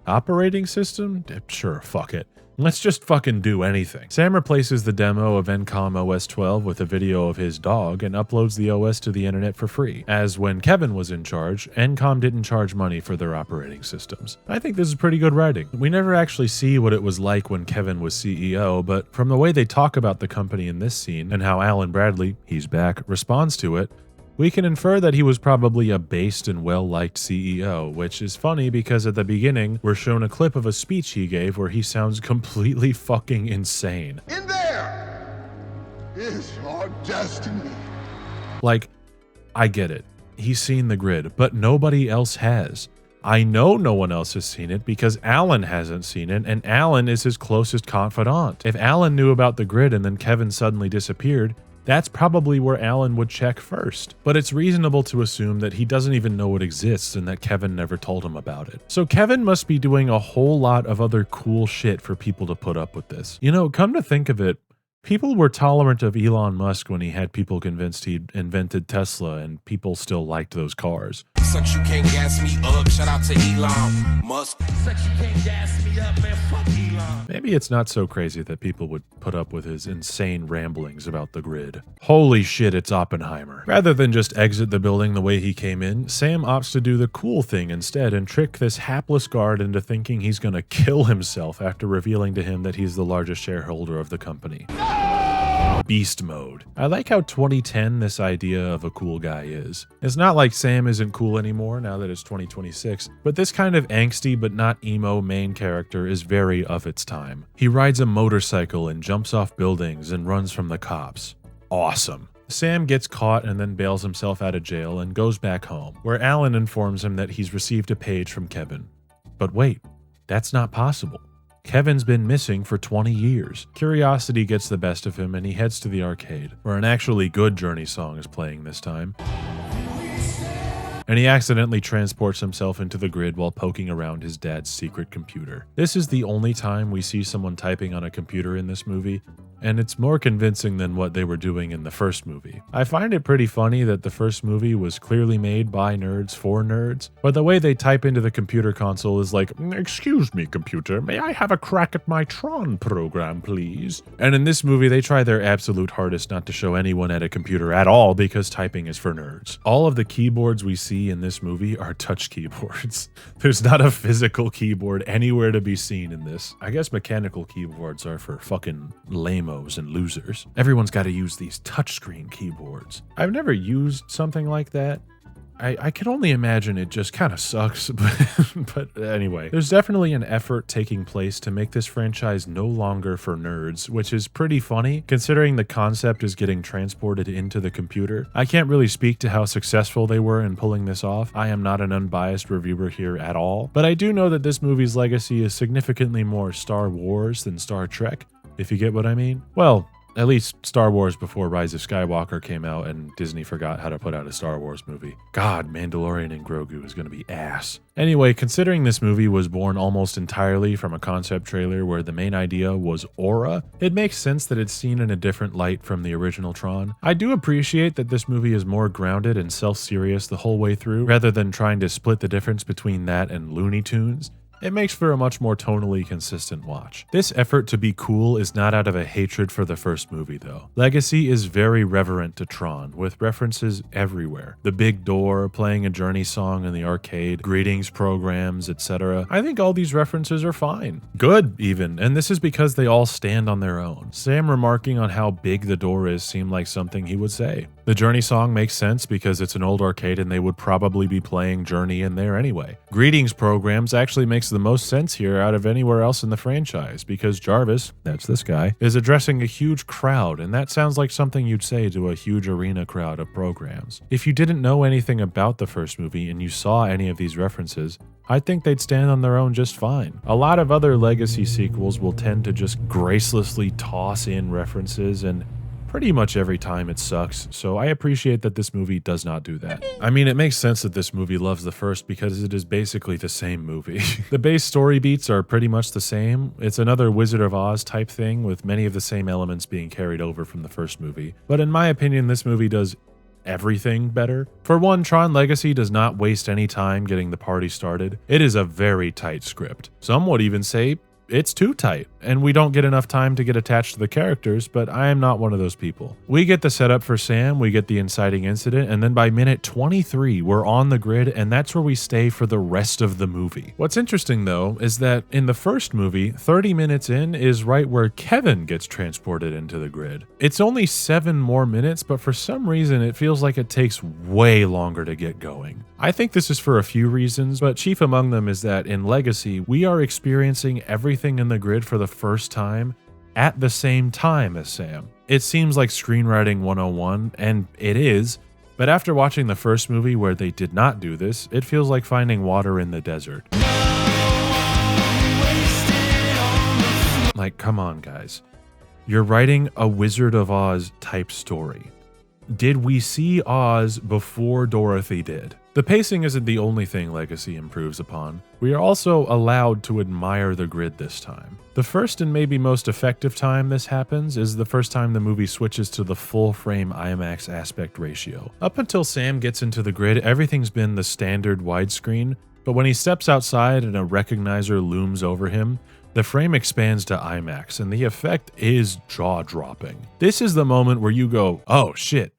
[SPEAKER 1] operating system? Sure, fuck it. Let's just fucking do anything. Sam replaces the demo of Encom OS 12 with a video of his dog and uploads the OS to the internet for free. As when Kevin was in charge, Encom didn't charge money for their operating systems. I think this is pretty good writing. We never actually see what it was like when Kevin was CEO, but from the way they talk about the company in this scene and how Alan Bradley, he's back, responds to it, we can infer that he was probably a based and well-liked CEO, which is funny because at the beginning, we're shown a clip of a speech he gave where he sounds completely fucking insane.
[SPEAKER 7] In there is your destiny.
[SPEAKER 1] Like, I get it. He's seen the grid, but nobody else has. I know no one else has seen it because Alan hasn't seen it, and Alan is his closest confidant. If Alan knew about the grid and then Kevin suddenly disappeared, that's probably where Alan would check first. But it's reasonable to assume that he doesn't even know it exists and that Kevin never told him about it. So Kevin must be doing a whole lot of other cool shit for people to put up with this. You know, come to think of it, people were tolerant of Elon Musk when he had people convinced he'd invented Tesla, and people still liked those cars.
[SPEAKER 8] Sucks you can't gas me up. Shout out to Elon Musk. Sucks you can't gas me up, man. Fuck Elon.
[SPEAKER 1] Maybe it's not so crazy that people would put up with his insane ramblings about the grid. Holy shit, it's Oppenheimer. Rather than just exit the building the way he came in, Sam opts to do the cool thing instead and trick this hapless guard into thinking he's gonna kill himself after revealing to him that he's the largest shareholder of the company. Beast mode. I like how 2010 this idea of a cool guy is. It's not like Sam isn't cool anymore now that it's 2026, but this kind of angsty but not emo main character is very of its time. He rides a motorcycle and jumps off buildings and runs from the cops. Awesome. Sam gets caught and then bails himself out of jail and goes back home, where Alan informs him that he's received a page from Kevin. But wait, that's not possible. Kevin's been missing for 20 years. Curiosity gets the best of him and he heads to the arcade, where an actually good Journey song is playing this time. and he accidentally transports himself into the grid while poking around his dad's secret computer. This is the only time we see someone typing on a computer in this movie, and it's more convincing than what they were doing in the first movie. I find it pretty funny that the first movie was clearly made by nerds for nerds, but the way they type into the computer console is like, "Excuse me, computer, may I have a crack at my TRON program, please?" And in this movie, they try their absolute hardest not to show anyone at a computer at all because typing is for nerds. All of the keyboards we see in this movie are touch keyboards. There's not a physical keyboard anywhere to be seen in this. I guess mechanical keyboards are for fucking lame and losers. Everyone's got to use these touchscreen keyboards. I've never used something like that. I can only imagine it just kind of sucks, but anyway. There's definitely an effort taking place to make this franchise no longer for nerds, which is pretty funny, considering the concept is getting transported into the computer. I can't really speak to how successful they were in pulling this off. I am not an unbiased reviewer here at all, but I do know that this movie's legacy is significantly more Star Wars than Star Trek, if you get what I mean. Well, at least Star Wars before Rise of Skywalker came out and Disney forgot how to put out a Star Wars movie. God, Mandalorian and Grogu is going to be ass. Anyway, considering this movie was born almost entirely from a concept trailer where the main idea was aura, it makes sense that it's seen in a different light from the original Tron. I do appreciate that this movie is more grounded and self-serious the whole way through, rather than trying to split the difference between that and Looney Tunes. It makes for a much more tonally consistent watch. This effort to be cool is not out of a hatred for the first movie though. Legacy is very reverent to Tron, with references everywhere. The big door, playing a Journey song in the arcade, greetings programs, etc. I think all these references are fine. Good, even, and this is because they all stand on their own. Sam remarking on how big the door is seemed like something he would say. The Journey song makes sense because it's an old arcade and they would probably be playing Journey in there anyway. Greetings programs actually makes the most sense here out of anywhere else in the franchise because Jarvis, that's this guy, is addressing a huge crowd, and that sounds like something you'd say to a huge arena crowd of programs. If you didn't know anything about the first movie and you saw any of these references, I think they'd stand on their own just fine. A lot of other Legacy sequels will tend to just gracelessly toss in references, and pretty much every time it sucks, so I appreciate that this movie does not do that. I mean, it makes sense that this movie loves the first because it is basically the same movie. The base story beats are pretty much the same. It's another Wizard of Oz type thing with many of the same elements being carried over from the first movie. But in my opinion, this movie does everything better. For one, Tron Legacy does not waste any time getting the party started. It is a very tight script. Some would even say it's too tight, and we don't get enough time to get attached to the characters, but I am not one of those people. We get the setup for Sam, we get the inciting incident, and then by minute 23, we're on the grid, and that's where we stay for the rest of the movie. What's interesting, though, is that in the first movie, 30 minutes in is right where Kevin gets transported into the grid. It's only 7 more minutes, but for some reason, it feels like it takes way longer to get going. I think this is for a few reasons, but chief among them is that in Legacy, we are experiencing everything in the grid for the first time at the same time as Sam. It seems like screenwriting 101, and it is, but after watching the first movie where they did not do this, it feels like finding water in the desert. Like, come on, guys. You're writing a Wizard of Oz type story. Did we see Oz before Dorothy did? The pacing isn't the only thing Legacy improves upon. We are also allowed to admire the grid this time. The first and maybe most effective time this happens is the first time the movie switches to the full frame IMAX aspect ratio. Up until Sam gets into the grid, everything's been the standard widescreen, but when he steps outside and a recognizer looms over him, the frame expands to IMAX, and the effect is jaw-dropping. This is the moment where you go, oh shit,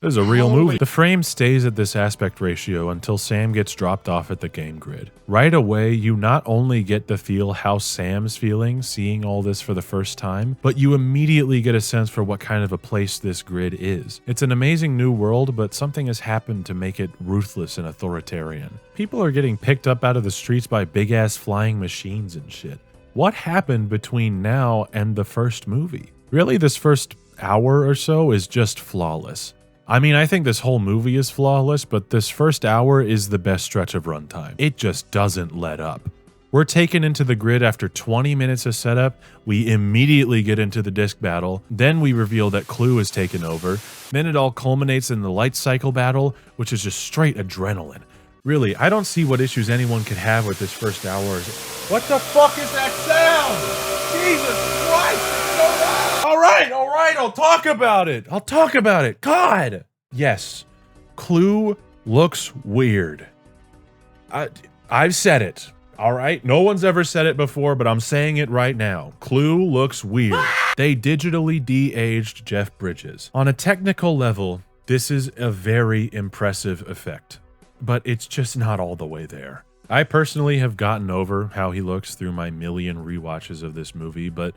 [SPEAKER 1] this is a real movie. The frame stays at this aspect ratio until Sam gets dropped off at the game grid. Right away, you not only get to feel how Sam's feeling seeing all this for the first time, but you immediately get a sense for what kind of a place this grid is. It's an amazing new world, but something has happened to make it ruthless and authoritarian. People are getting picked up out of the streets by big-ass flying machines and shit. What happened between now and the first movie? Really, this first hour or so is just flawless. I mean, I think this whole movie is flawless, but this first hour is the best stretch of runtime. It just doesn't let up. We're taken into the grid after 20 minutes of setup. We immediately get into the disc battle. Then we reveal that Clue is taken over. Then it all culminates in the light cycle battle, which is just straight adrenaline. Really, I don't see what issues anyone could have with this first hour. What the fuck is that sound? Jesus Christ! All right, I'll talk about it. God! Yes, Clue looks weird. I've said it. All right, no one's ever said it before, but I'm saying it right now. Clue looks weird. They digitally de-aged Jeff Bridges. On a technical level, this is a very impressive effect, but it's just not all the way there. I personally have gotten over how he looks through my million rewatches of this movie, but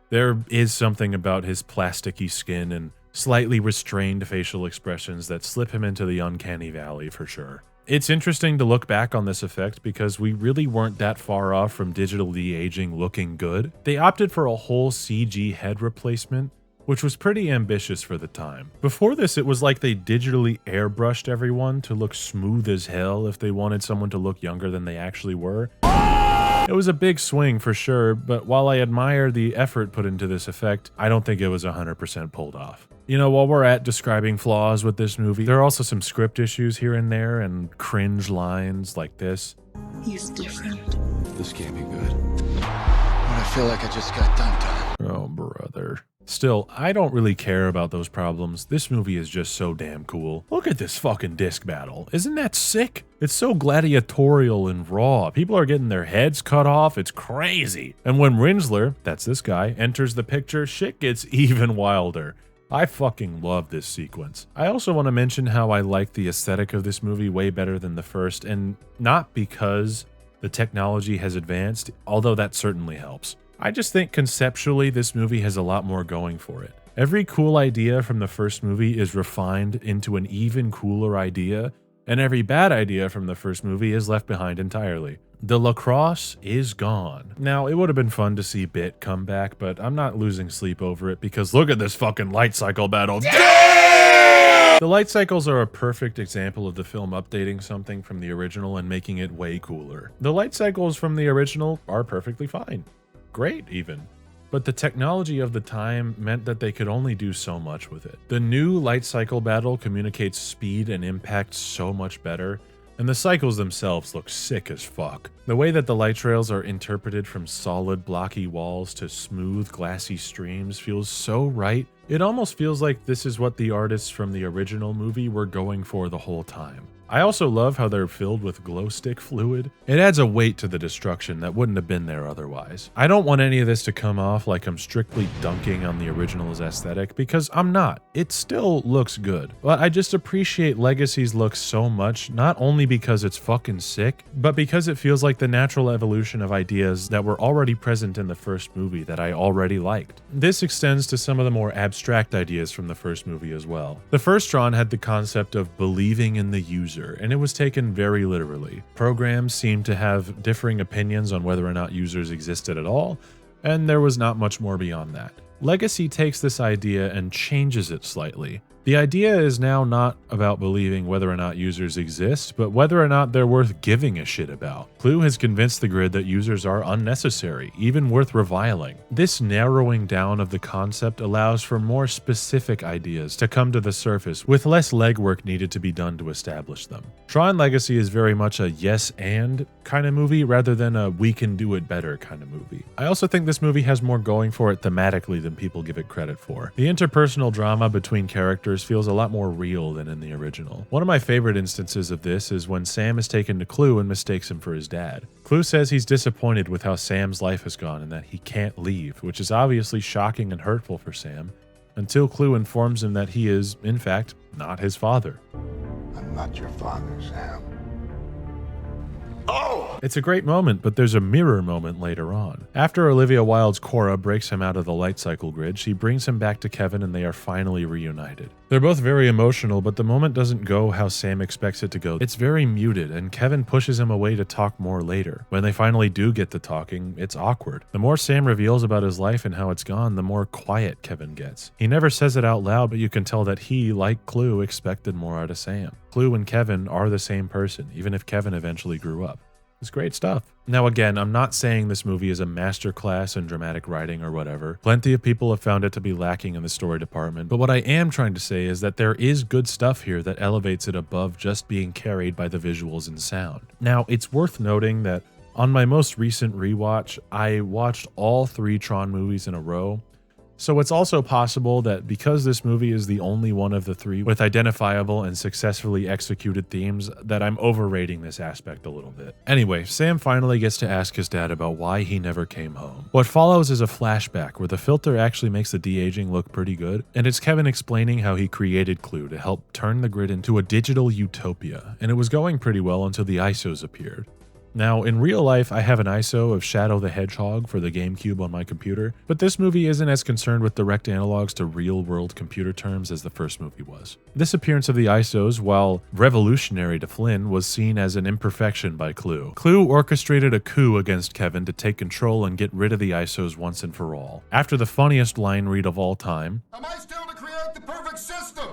[SPEAKER 1] there is something about his plasticky skin and slightly restrained facial expressions that slip him into the uncanny valley for sure. It's interesting to look back on this effect because we really weren't that far off from digital de-aging looking good. They opted for a whole CG head replacement, which was pretty ambitious for the time. Before this, it was like they digitally airbrushed everyone to look smooth as hell if they wanted someone to look younger than they actually were. It was a big swing for sure, but while I admire the effort put into this effect, I don't think it was 100% pulled off. You know, while we're at describing flaws with this movie, there are also some script issues here and there and cringe lines like this.
[SPEAKER 3] He's different.
[SPEAKER 5] This can't be good. But I feel like I just got dunked on.
[SPEAKER 1] Oh, brother. Still, I don't really care about those problems. This movie is just so damn cool. Look at this fucking disc battle. Isn't that sick? It's so gladiatorial and raw. People are getting their heads cut off. It's crazy. And when Rinsler, that's this guy, enters the picture, shit gets even wilder. I fucking love this sequence. I also want to mention how I like the aesthetic of this movie way better than the first, and not because the technology has advanced, although that certainly helps. I just think conceptually this movie has a lot more going for it. Every cool idea from the first movie is refined into an even cooler idea, and every bad idea from the first movie is left behind entirely. The lacrosse is gone. Now, it would have been fun to see Bit come back, but I'm not losing sleep over it because look at this fucking light cycle battle. Damn! The light cycles are a perfect example of the film updating something from the original and making it way cooler. The light cycles from the original are perfectly fine. Great, even. But the technology of the time meant that they could only do so much with it. The new light cycle battle communicates speed and impact so much better, and the cycles themselves look sick as fuck. The way that the light trails are interpreted from solid blocky walls to smooth glassy streams feels so right. It almost feels like this is what the artists from the original movie were going for the whole time. I also love how they're filled with glow stick fluid. It adds a weight to the destruction that wouldn't have been there otherwise. I don't want any of this to come off like I'm strictly dunking on the original's aesthetic, because I'm not. It still looks good. But I just appreciate Legacy's look so much, not only because it's fucking sick, but because it feels like the natural evolution of ideas that were already present in the first movie that I already liked. This extends to some of the more abstract ideas from the first movie as well. The first TRON had the concept of believing in the user, and it was taken very literally. Programs seemed to have differing opinions on whether or not users existed at all, and there was not much more beyond that. Legacy takes this idea and changes it slightly. The idea is now not about believing whether or not users exist, but whether or not they're worth giving a shit about. Clue has convinced the grid that users are unnecessary, even worth reviling. This narrowing down of the concept allows for more specific ideas to come to the surface, with less legwork needed to be done to establish them. TRON Legacy is very much a yes and kind of movie rather than a we can do it better kind of movie. I also think this movie has more going for it thematically than people give it credit for. The interpersonal drama between characters feels a lot more real than in the original. One of my favorite instances of this is when Sam is taken to Clue and mistakes him for his dad. Clue says he's disappointed with how Sam's life has gone and that he can't leave, which is obviously shocking and hurtful for Sam, until Clue informs him that he is, in fact, not his father.
[SPEAKER 7] I'm not your father, Sam.
[SPEAKER 1] It's a great moment, but there's a mirror moment later on. After Olivia Wilde's Cora breaks him out of the light cycle grid, she brings him back to Kevin and they are finally reunited. They're both very emotional, but the moment doesn't go how Sam expects it to go. It's very muted, and Kevin pushes him away to talk more later. When they finally do get to talking, it's awkward. The more Sam reveals about his life and how it's gone, the more quiet Kevin gets. He never says it out loud, but you can tell that he, like Clue, expected more out of Sam. Clue and Kevin are the same person, even if Kevin eventually grew up. It's great stuff. Now again, I'm not saying this movie is a masterclass in dramatic writing or whatever. Plenty of people have found it to be lacking in the story department, but what I am trying to say is that there is good stuff here that elevates it above just being carried by the visuals and sound. Now, it's worth noting that on my most recent rewatch, I watched all 3 Tron movies in a row. So it's also possible that because this movie is the only one of the 3 with identifiable and successfully executed themes, that I'm overrating this aspect a little bit. Anyway, Sam finally gets to ask his dad about why he never came home. What follows is a flashback where the filter actually makes the de-aging look pretty good, and it's Kevin explaining how he created Clue to help turn the grid into a digital utopia, and it was going pretty well until the ISOs appeared. Now, in real life, I have an ISO of Shadow the Hedgehog for the GameCube on my computer, but this movie isn't as concerned with direct analogs to real-world computer terms as the first movie was. This appearance of the ISOs, while revolutionary to Flynn, was seen as an imperfection by Clue. Clue orchestrated a coup against Kevin to take control and get rid of the ISOs once and for all. After the funniest line read of all time,
[SPEAKER 7] "Am I still to create the perfect system?"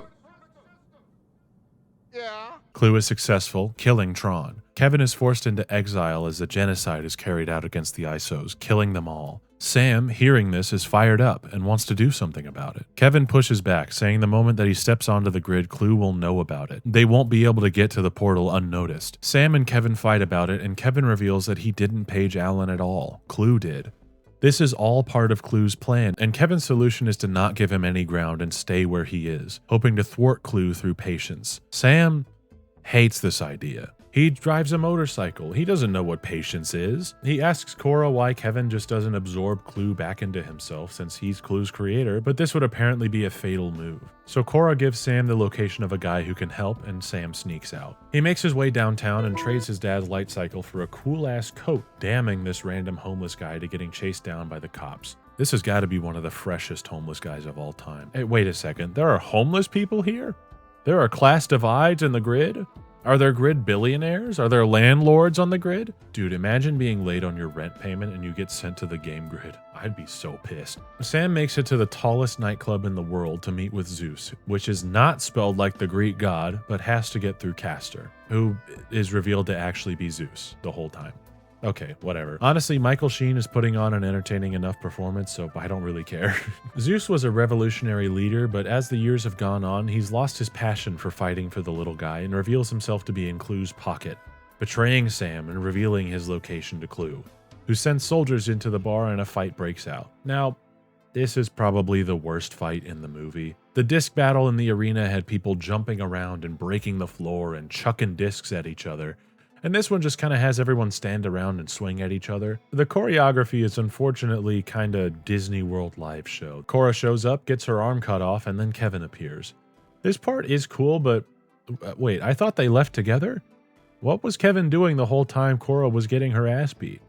[SPEAKER 7] Yeah.
[SPEAKER 1] Clue is successful, killing Tron. Kevin is forced into exile as the genocide is carried out against the ISOs, killing them all. Sam, hearing this, is fired up and wants to do something about it. Kevin pushes back, saying the moment that he steps onto the grid, Clue will know about it. They won't be able to get to the portal unnoticed. Sam and Kevin fight about it, and Kevin reveals that he didn't page Alan at all. Clue did. This is all part of Clue's plan, and Kevin's solution is to not give him any ground and stay where he is, hoping to thwart Clue through patience. Sam hates this idea. He drives a motorcycle. He doesn't know what patience is. He asks Cora why Kevin just doesn't absorb Clue back into himself since he's Clue's creator, but this would apparently be a fatal move. So Cora gives Sam the location of a guy who can help, and Sam sneaks out. He makes his way downtown and trades his dad's light cycle for a cool-ass coat, damning this random homeless guy to getting chased down by the cops. This has got to be one of the freshest homeless guys of all time. Hey, wait a second. There are homeless people here? There are class divides in the grid? Are there grid billionaires? Are there landlords on the grid? Dude, imagine being late on your rent payment and you get sent to the game grid. I'd be so pissed. Sam makes it to the tallest nightclub in the world to meet with Zeus, which is not spelled like the Greek god, but has to get through Castor, who is revealed to actually be Zeus the whole time. Okay, whatever. Honestly, Michael Sheen is putting on an entertaining enough performance, so I don't really care. Zeus was a revolutionary leader, but as the years have gone on, he's lost his passion for fighting for the little guy and reveals himself to be in Clue's pocket, betraying Sam and revealing his location to Clue, who sends soldiers into the bar and a fight breaks out. Now, this is probably the worst fight in the movie. The disc battle in the arena had people jumping around and breaking the floor and chucking discs at each other. And this one just kind of has everyone stand around and swing at each other. The choreography is unfortunately kind of Disney World live show. Cora shows up, gets her arm cut off, and then Kevin appears. This part is cool, but wait, I thought they left together? What was Kevin doing the whole time Cora was getting her ass beat?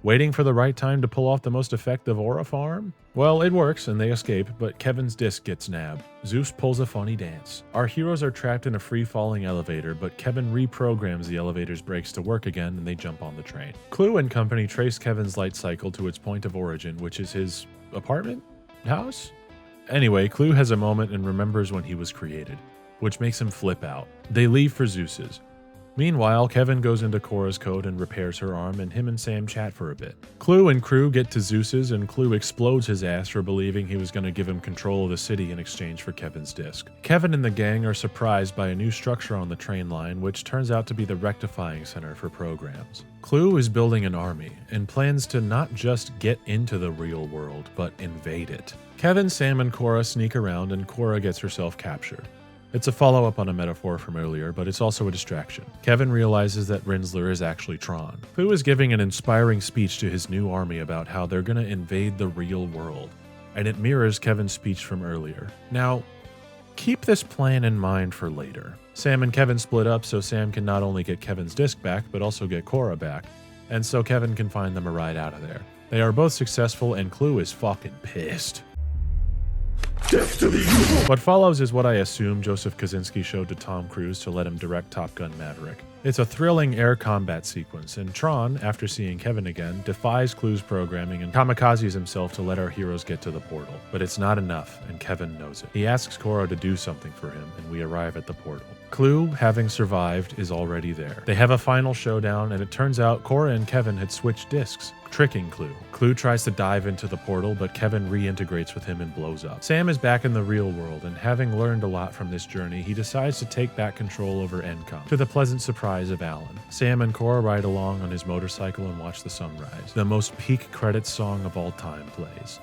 [SPEAKER 1] Waiting for the right time to pull off the most effective aura farm? Well, it works and they escape, but Kevin's disc gets nabbed. Zeus pulls a funny dance. Our heroes are trapped in a free-falling elevator, but Kevin reprograms the elevator's brakes to work again and they jump on the train. Clue and company trace Kevin's light cycle to its point of origin, which is his apartment? House? Anyway, Clue has a moment and remembers when he was created, which makes him flip out. They leave for Zeus's. Meanwhile, Kevin goes into Cora's code and repairs her arm, and him and Sam chat for a bit. Clue and crew get to Zeus's, and Clue explodes his ass for believing he was going to give him control of the city in exchange for Kevin's disc. Kevin and the gang are surprised by a new structure on the train line, which turns out to be the rectifying center for programs. Clue is building an army, and plans to not just get into the real world, but invade it. Kevin, Sam, and Cora sneak around, and Cora gets herself captured. It's a follow-up on a metaphor from earlier, but it's also a distraction. Kevin realizes that Rinsler is actually Tron. Clue is giving an inspiring speech to his new army about how they're gonna invade the real world, and it mirrors Kevin's speech from earlier. Now, keep this plan in mind for later. Sam and Kevin split up so Sam can not only get Kevin's disc back, but also get Cora back, and so Kevin can find them a ride out of there. They are both successful, and Clue is fucking pissed. What follows is what I assume Joseph Kosinski showed to Tom Cruise to let him direct Top Gun Maverick. It's a thrilling air combat sequence, and Tron, after seeing Kevin again, defies Clue's programming and kamikazes himself to let our heroes get to the portal. But it's not enough, and Kevin knows it. He asks Cora to do something for him, and we arrive at the portal. Clue, having survived, is already there. They have a final showdown, and it turns out Cora and Kevin had switched discs, tricking Clue. Clue tries to dive into the portal, but Kevin reintegrates with him and blows up. Sam is back in the real world, and having learned a lot from this journey, he decides to take back control over Encom, to the pleasant surprise of Alan. Sam and Cora ride along on his motorcycle and watch the sunrise. The most peak credits song of all time plays.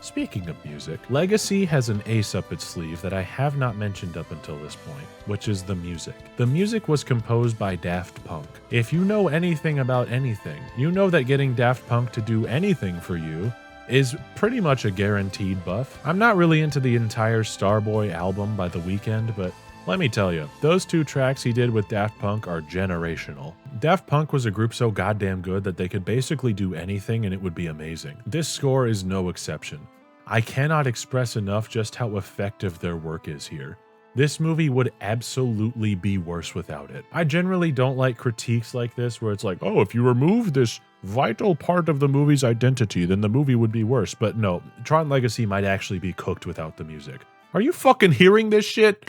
[SPEAKER 1] Speaking of music, Legacy has an ace up its sleeve that I have not mentioned up until this point, which is the music. The music was composed by Daft Punk. If you know anything about anything, you know that getting Daft Punk to do anything for you is pretty much a guaranteed buff. I'm not really into the entire Starboy album by The Weeknd, but let me tell you, those 2 tracks he did with Daft Punk are generational. Daft Punk was a group so goddamn good that they could basically do anything and it would be amazing. This score is no exception. I cannot express enough just how effective their work is here. This movie would absolutely be worse without it. I generally don't like critiques like this where it's like, oh, if you remove this vital part of the movie's identity, then the movie would be worse. But no, Tron Legacy might actually be cooked without the music. Are you fucking hearing this shit?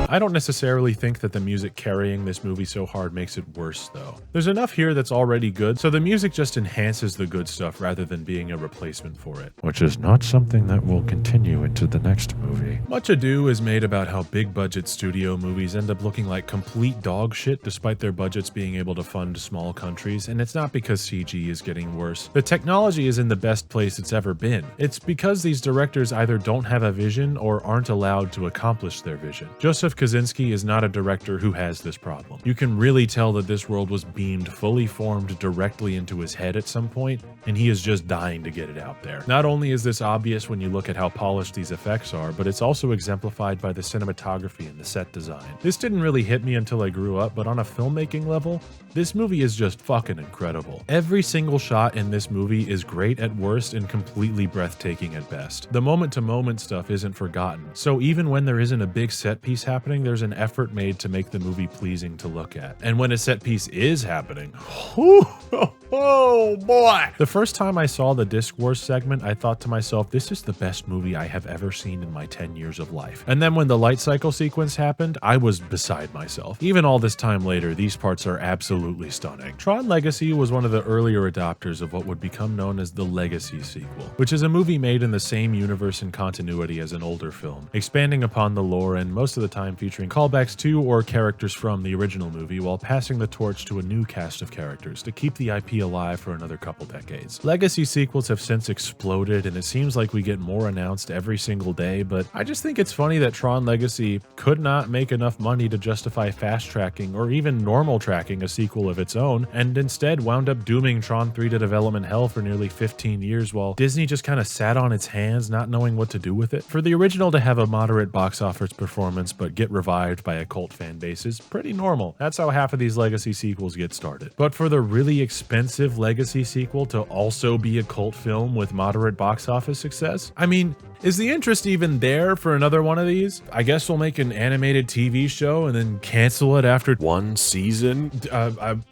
[SPEAKER 1] I don't necessarily think that the music carrying this movie so hard makes it worse, though. There's enough here that's already good, so the music just enhances the good stuff rather than being a replacement for it. Which is not something that will continue into the next movie. Much ado is made about how big-budget studio movies end up looking like complete dog shit despite their budgets being able to fund small countries, and it's not because CG is getting worse. The technology is in the best place it's ever been. It's because these directors either don't have a vision or aren't allowed to accomplish their vision. Joseph Kosinski is not a director who has this problem. You can really tell that this world was beamed fully formed directly into his head at some point, and he is just dying to get it out there. Not only is this obvious when you look at how polished these effects are, but it's also exemplified by the cinematography and the set design. This didn't really hit me until I grew up, but on a filmmaking level, this movie is just fucking incredible. Every single shot in this movie is great at worst and completely breathtaking at best. The moment-to-moment stuff isn't forgotten, so even when there isn't a big set piece happening, there's an effort made to make the movie pleasing to look at. And when a set piece is happening, oh boy! The first time I saw the Disc Wars segment, I thought to myself, this is the best movie I have ever seen in my 10 years of life. And then when the light cycle sequence happened, I was beside myself. Even all this time later, these parts are absolutely stunning. Tron Legacy was one of the earlier adopters of what would become known as the Legacy sequel, which is a movie made in the same universe and continuity as an older film, expanding upon the lore and most of the time featuring callbacks to or characters from the original movie while passing the torch to a new cast of characters to keep the IP alive for another couple decades. Legacy sequels have since exploded, and it seems like we get more announced every single day, but I just think it's funny that Tron Legacy could not make enough money to justify fast-tracking or even normal tracking a sequel of its own, and instead wound up dooming Tron 3 to development hell for nearly 15 years while Disney just kind of sat on its hands not knowing what to do with it. For the original to have a moderate box office performance but get revived by a cult fan base is pretty normal. That's how half of these Legacy sequels get started. But for the really expensive Legacy sequel to also be a cult film with moderate box office success, I mean, is the interest even there for another one of these? I guess we'll make an animated TV show and then cancel it after one season.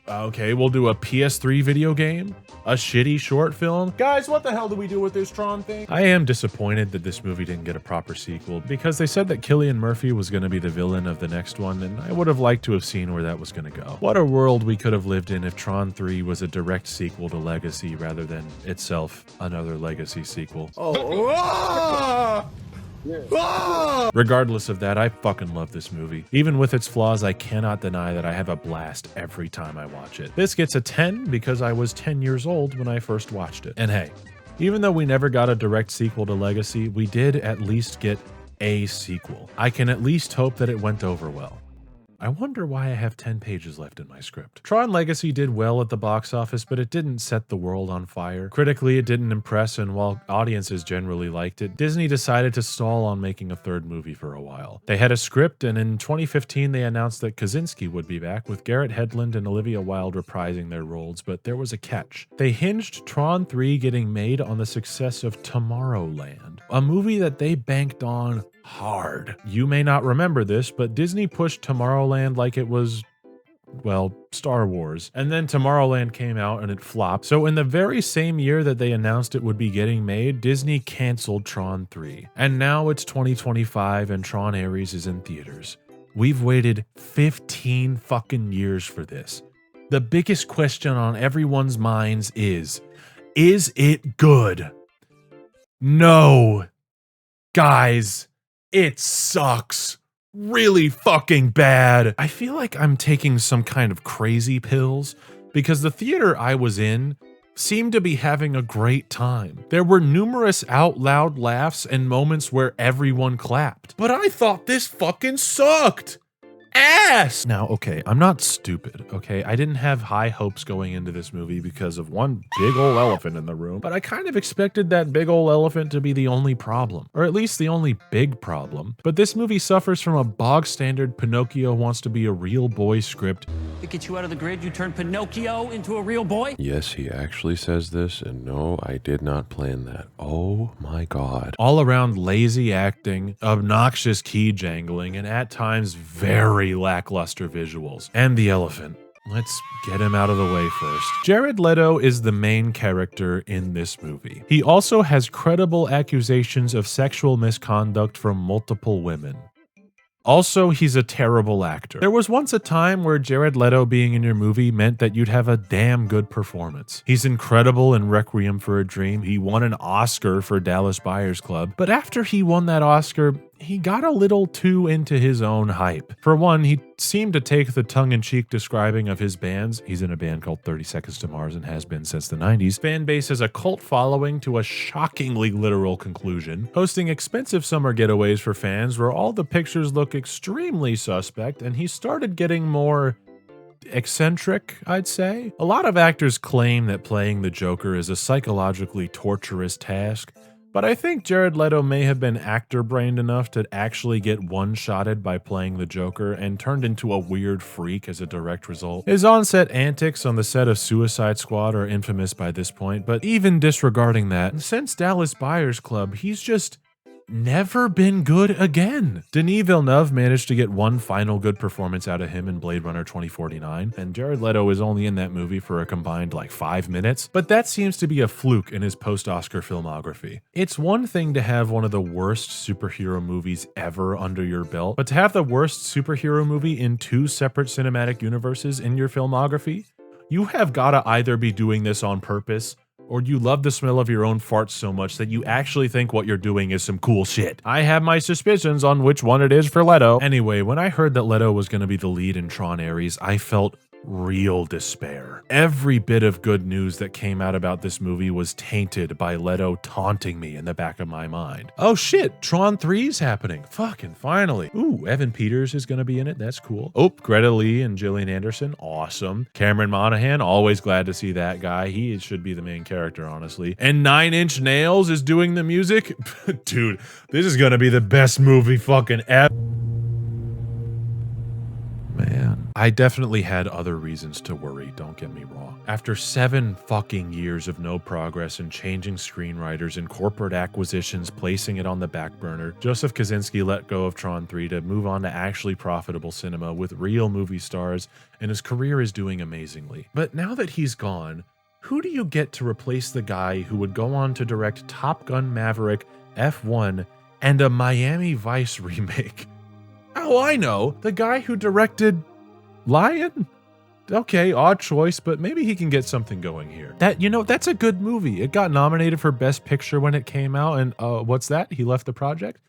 [SPEAKER 1] Okay, we'll do a PS3 video game, a shitty short film. Guys, what the hell do we do with this Tron thing? I am disappointed that this movie didn't get a proper sequel because they said that Cillian Murphy was going to be the villain of the next one, and I would have liked to have seen where that was going to go. What a world we could have lived in if Tron 3 was a direct sequel to Legacy rather than itself another Legacy sequel. Regardless of that, I fucking love this movie. Even with its flaws, I cannot deny that I have a blast every time I watch it. This gets a 10 because I was 10 years old when I first watched it. And hey, even though we never got a direct sequel to Legacy, we did at least get a sequel. I can at least hope that it went over well. I wonder why I have 10 pages left in my script. Tron Legacy did well at the box office, but it didn't set the world on fire. Critically, it didn't impress, and while audiences generally liked it, Disney decided to stall on making a third movie for a while. They had a script, and in 2015 they announced that Kaczynski would be back, with Garrett Hedlund and Olivia Wilde reprising their roles, but there was a catch. They hinged Tron 3 getting made on the success of Tomorrowland, a movie that they banked on hard. You may not remember this, but Disney pushed Tomorrowland like it was, well, Star Wars. And then Tomorrowland came out and it flopped. So in the very same year that they announced it would be getting made, Disney canceled Tron 3. And now it's 2025 and Tron Ares is in theaters. We've waited 15 fucking years for this. The biggest question on everyone's minds is it good? No. Guys, it sucks. Really fucking bad. I feel like I'm taking some kind of crazy pills because the theater I was in seemed to be having a great time. There were numerous out loud laughs and moments where everyone clapped. But I thought this fucking sucked. Ass! Now, okay, I'm not stupid, okay? I didn't have high hopes going into this movie because of one big ol' elephant in the room, but I kind of expected that big ol' elephant to be the only problem, or at least the only big problem. But this movie suffers from a bog standard Pinocchio wants to be a real boy script.
[SPEAKER 6] To get you out of the grid, you turn Pinocchio into a real boy?
[SPEAKER 10] Yes, he actually says this, and no, I did not plan that. Oh my god.
[SPEAKER 1] All around lazy acting, obnoxious key jangling, and at times very lackluster visuals. And the elephant. Let's get him out of the way first. Jared Leto is the main character in this movie. He also has credible accusations of sexual misconduct from multiple women. Also, he's a terrible actor. There was once a time where Jared Leto being in your movie meant that you'd have a damn good performance. He's incredible in Requiem for a Dream. He won an Oscar for Dallas Buyers Club. But after he won that Oscar, he got a little too into his own hype. For one, he seemed to take the tongue-in-cheek describing of his bands. He's in a band called 30 Seconds to Mars and has been since the 90s. Fan base has a cult following to a shockingly literal conclusion, hosting expensive summer getaways for fans where all the pictures look extremely suspect, and he started getting more eccentric, I'd say. A lot of actors claim that playing the Joker is a psychologically torturous task, but I think Jared Leto may have been actor-brained enough to actually get one-shotted by playing the Joker and turned into a weird freak as a direct result. His on-set antics on the set of Suicide Squad are infamous by this point, but even disregarding that, since Dallas Buyers Club, he's just never been good again. Denis Villeneuve managed to get one final good performance out of him in Blade Runner 2049, and Jared Leto is only in that movie for a combined like 5 minutes, but that seems to be a fluke in his post-Oscar filmography. It's one thing to have one of the worst superhero movies ever under your belt, but to have the worst superhero movie in 2 separate cinematic universes in your filmography, you have gotta either be doing this on purpose, or you love the smell of your own farts so much that you actually think what you're doing is some cool shit. I have my suspicions on which one it is for Leto. Anyway, when I heard that Leto was going to be the lead in Tron Ares, I felt real despair. Every bit of good news that came out about this movie was tainted by Leto taunting me in the back of my mind. Oh shit, Tron 3's happening. Fucking finally. Ooh, Evan Peters is gonna be in it. That's cool. Oh, Greta Lee and Gillian Anderson. Awesome. Cameron Monaghan. Always glad to see that guy. He should be the main character, honestly. And 9 Inch Nails is doing the music. Dude, this is gonna be the best movie fucking ever. Man, I definitely had other reasons to worry, don't get me wrong. After 7 fucking years of no progress and changing screenwriters and corporate acquisitions placing it on the back burner, Joseph Kosinski let go of Tron 3 to move on to actually profitable cinema with real movie stars, and his career is doing amazingly. But now that he's gone, who do you get to replace the guy who would go on to direct Top Gun Maverick, F1, and a Miami Vice remake? Oh, I know. The guy who directed Lion? Okay, odd choice, but maybe he can get something going here. That's a good movie. It got nominated for Best Picture when it came out, and what's that? He left the project?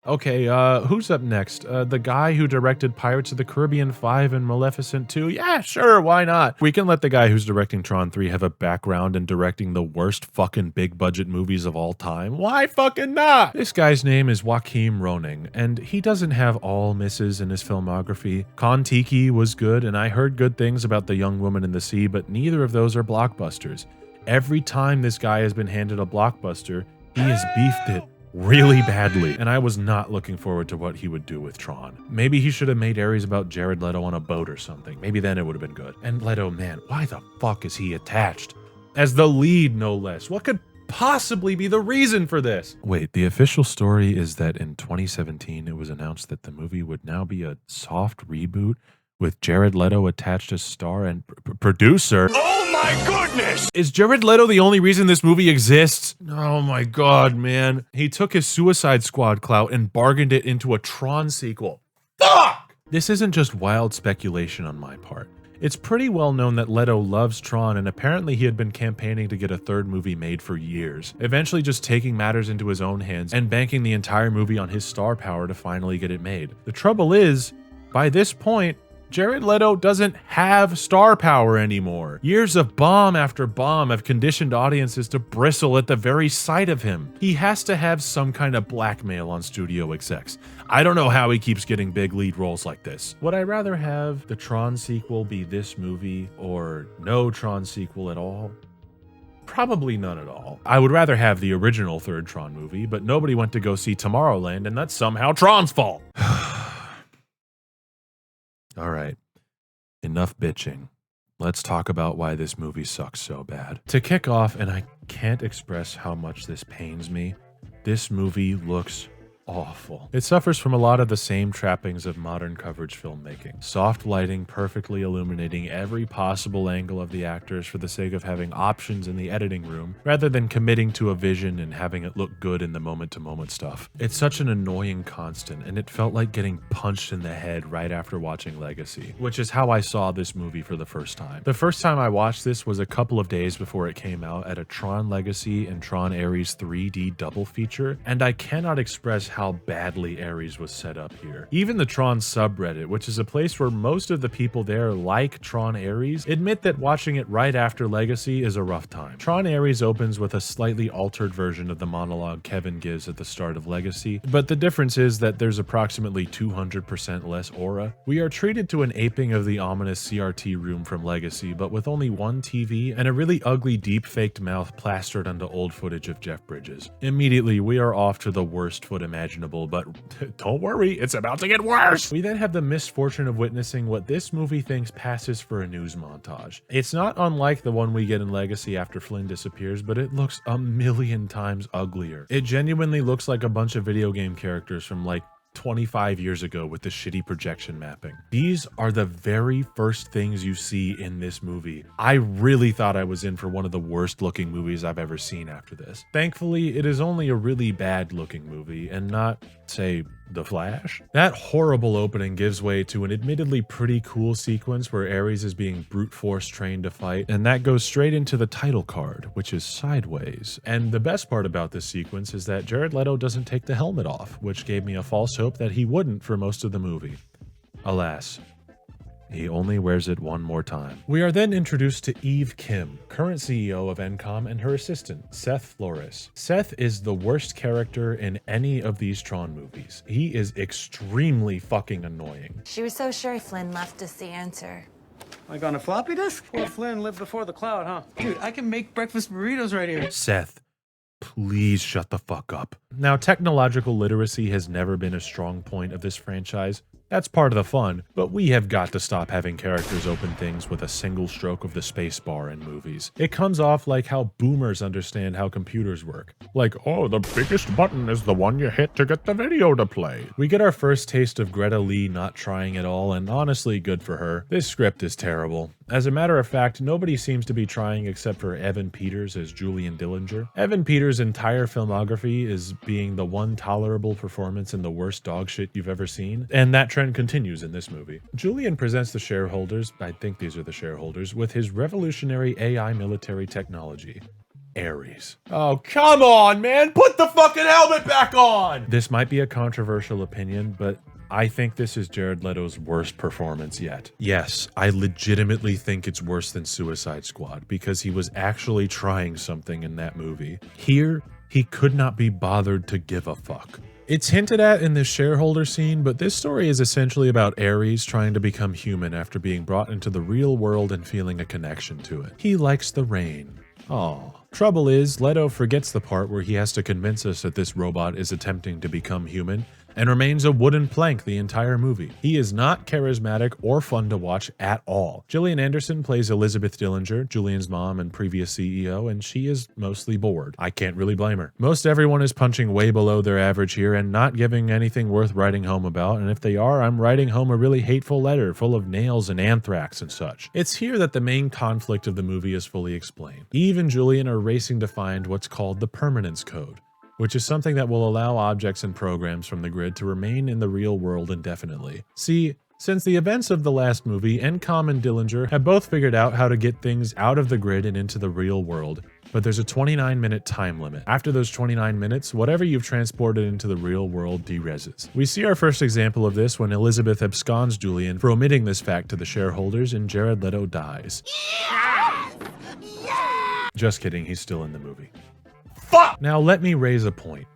[SPEAKER 1] Okay, who's up next? The guy who directed Pirates of the Caribbean 5 and Maleficent 2? Yeah, sure, why not? We can let the guy who's directing Tron 3 have a background in directing the worst fucking big budget movies of all time. Why fucking not? This guy's name is Joachim Roning, and he doesn't have all misses in his filmography. Kon-Tiki was good, and I heard good things about The Young Woman in the Sea, but neither of those are blockbusters. Every time this guy has been handed a blockbuster, he has beefed it really badly, and I was not looking forward to what he would do with Tron. Maybe he should have made Ares about Jared Leto on a boat or something. Maybe then it would have been good. And Leto, man, why the fuck is he attached? As the lead, no less. What could possibly be the reason for this? Wait, the official story is that in 2017, it was announced that the movie would now be a soft reboot with Jared Leto attached as star and producer.
[SPEAKER 2] Oh my goodness!
[SPEAKER 1] Is Jared Leto the only reason this movie exists? Oh my god, man. He took his Suicide Squad clout and bargained it into a Tron sequel. Fuck! This isn't just wild speculation on my part. It's pretty well known that Leto loves Tron, and apparently he had been campaigning to get a third movie made for years, eventually just taking matters into his own hands and banking the entire movie on his star power to finally get it made. The trouble is, by this point, Jared Leto doesn't have star power anymore. Years of bomb after bomb have conditioned audiences to bristle at the very sight of him. He has to have some kind of blackmail on studio execs. I don't know how he keeps getting big lead roles like this. Would I rather have the Tron sequel be this movie or no Tron sequel at all? Probably none at all. I would rather have the original third Tron movie, but nobody went to go see Tomorrowland, and that's somehow Tron's fault. All right, enough bitching. Let's talk about why this movie sucks so bad. To kick off, and I can't express how much this pains me, this movie looks awful. It suffers from a lot of the same trappings of modern coverage filmmaking. Soft lighting perfectly illuminating every possible angle of the actors for the sake of having options in the editing room, rather than committing to a vision and having it look good in the moment-to-moment stuff. It's such an annoying constant, and it felt like getting punched in the head right after watching Legacy, which is how I saw this movie for the first time. The first time I watched this was a couple of days before it came out at a Tron Legacy and Tron Ares 3D double feature, and I cannot express how badly Ares was set up here. Even the Tron subreddit, which is a place where most of the people there like Tron Ares, admit that watching it right after Legacy is a rough time. Tron Ares opens with a slightly altered version of the monologue Kevin gives at the start of Legacy, but the difference is that there's approximately 200% less aura. We are treated to an aping of the ominous CRT room from Legacy, but with only one TV and a really ugly deep-faked mouth plastered onto old footage of Jeff Bridges. Immediately, we are off to the worst foot imaginable, but don't worry, it's about to get worse! We then have the misfortune of witnessing what this movie thinks passes for a news montage. It's not unlike the one we get in Legacy after Flynn disappears, but it looks a million times uglier. It genuinely looks like a bunch of video game characters from like 25 years ago with the shitty projection mapping. These are the very first things you see in this movie. I really thought I was in for one of the worst looking movies I've ever seen after this. Thankfully, it is only a really bad looking movie and not, say, The Flash. That horrible opening gives way to an admittedly pretty cool sequence where Ares is being brute force trained to fight, and that goes straight into the title card, which is sideways. And the best part about this sequence is that Jared Leto doesn't take the helmet off, which gave me a false hope that he wouldn't for most of the movie. Alas, he only wears it one more time. We are then introduced to Eve Kim, current CEO of Encom, and her assistant, Seth Flores. Seth is the worst character in any of these Tron movies. He is extremely fucking annoying.
[SPEAKER 11] She was so sure Flynn left us the answer.
[SPEAKER 6] Like on a floppy disk? Poor Flynn lived before the cloud, huh? Dude, I can make breakfast burritos right here.
[SPEAKER 1] Seth, please shut the fuck up. Now, technological literacy has never been a strong point of this franchise. That's part of the fun, but we have got to stop having characters open things with a single stroke of the space bar in movies. It comes off like how boomers understand how computers work. Like, oh, the biggest button is the one you hit to get the video to play. We get our first taste of Greta Lee not trying at all, and honestly, good for her. This script is terrible. As a matter of fact, nobody seems to be trying except for Evan Peters as Julian Dillinger. Evan Peters' entire filmography is being the one tolerable performance in the worst dog shit you've ever seen, and that trend continues in this movie. Julian presents the shareholders, I think these are the shareholders, with his revolutionary AI military technology. Ares. Oh, come on, man. Put the fucking helmet back on. This might be a controversial opinion, but I think this is Jared Leto's worst performance yet. Yes, I legitimately think it's worse than Suicide Squad because he was actually trying something in that movie. Here, he could not be bothered to give a fuck. It's hinted at in this shareholder scene, but this story is essentially about Ares trying to become human after being brought into the real world and feeling a connection to it. He likes the rain. Aww. Trouble is, Leto forgets the part where he has to convince us that this robot is attempting to become human and remains a wooden plank the entire movie. He is not charismatic or fun to watch at all. Gillian Anderson plays Elizabeth Dillinger, Julian's mom and previous CEO, and she is mostly bored. I can't really blame her. Most everyone is punching way below their average here and not giving anything worth writing home about, and if they are, I'm writing home a really hateful letter full of nails and anthrax and such. It's here that the main conflict of the movie is fully explained. Eve and Julian are racing to find what's called the permanence code, which is something that will allow objects and programs from the grid to remain in the real world indefinitely. See, since the events of the last movie, Encom and Dillinger have both figured out how to get things out of the grid and into the real world, but there's a 29-minute time limit. After those 29 minutes, whatever you've transported into the real world derezzes. We see our first example of this when Elizabeth absconds Julian for omitting this fact to the shareholders and Jared Leto dies. Yes! Yes! Just kidding, he's still in the movie. Fuck! Now let me raise a point.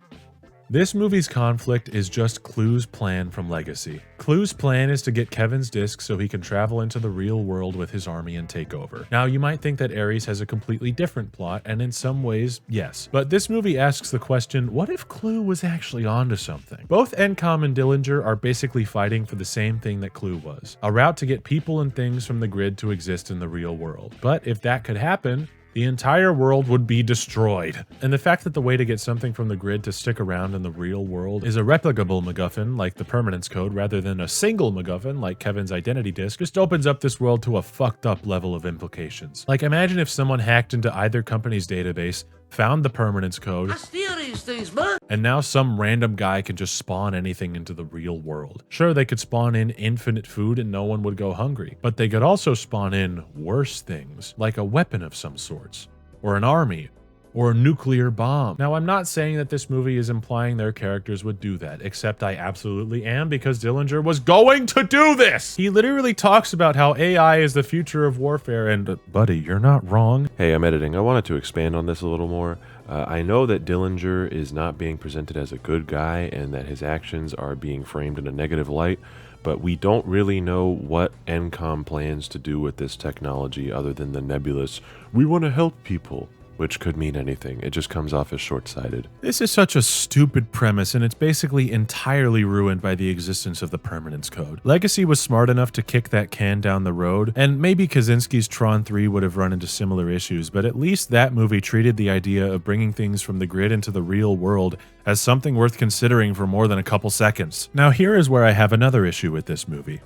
[SPEAKER 1] This movie's conflict is just Clue's plan from Legacy. Clue's plan is to get Kevin's disc so he can travel into the real world with his army and take over. Now you might think that Ares has a completely different plot, and in some ways, yes. But this movie asks the question, what if Clue was actually onto something? Both Encom and Dillinger are basically fighting for the same thing that Clue was. A route to get people and things from the grid to exist in the real world. But if that could happen, the entire world would be destroyed. And the fact that the way to get something from the grid to stick around in the real world is a replicable MacGuffin like the permanence code rather than a single MacGuffin like Kevin's identity disk just opens up this world to a fucked up level of implications. Like imagine if someone hacked into either company's database, found the permanence code,
[SPEAKER 6] I steal these things, man.
[SPEAKER 1] And now some random guy can just spawn anything into the real world. Sure, they could spawn in infinite food and no one would go hungry, but they could also spawn in worse things, like a weapon of some sorts, or an army, or a nuclear bomb. Now, I'm not saying that this movie is implying their characters would do that, except I absolutely am because Dillinger was going to do this! He literally talks about how AI is the future of warfare and, buddy, you're not wrong.
[SPEAKER 10] Hey, I'm editing. I wanted to expand on this a little more. I know that Dillinger is not being presented as a good guy and that his actions are being framed in a negative light, but we don't really know what Encom plans to do with this technology other than the nebulous, we want to help people, which could mean anything. It just comes off as short-sighted.
[SPEAKER 1] This is such a stupid premise, and it's basically entirely ruined by the existence of the permanence code. Legacy was smart enough to kick that can down the road, and maybe Kaczynski's Tron 3 would have run into similar issues, but at least that movie treated the idea of bringing things from the grid into the real world as something worth considering for more than a couple seconds. Now here is where I have another issue with this movie.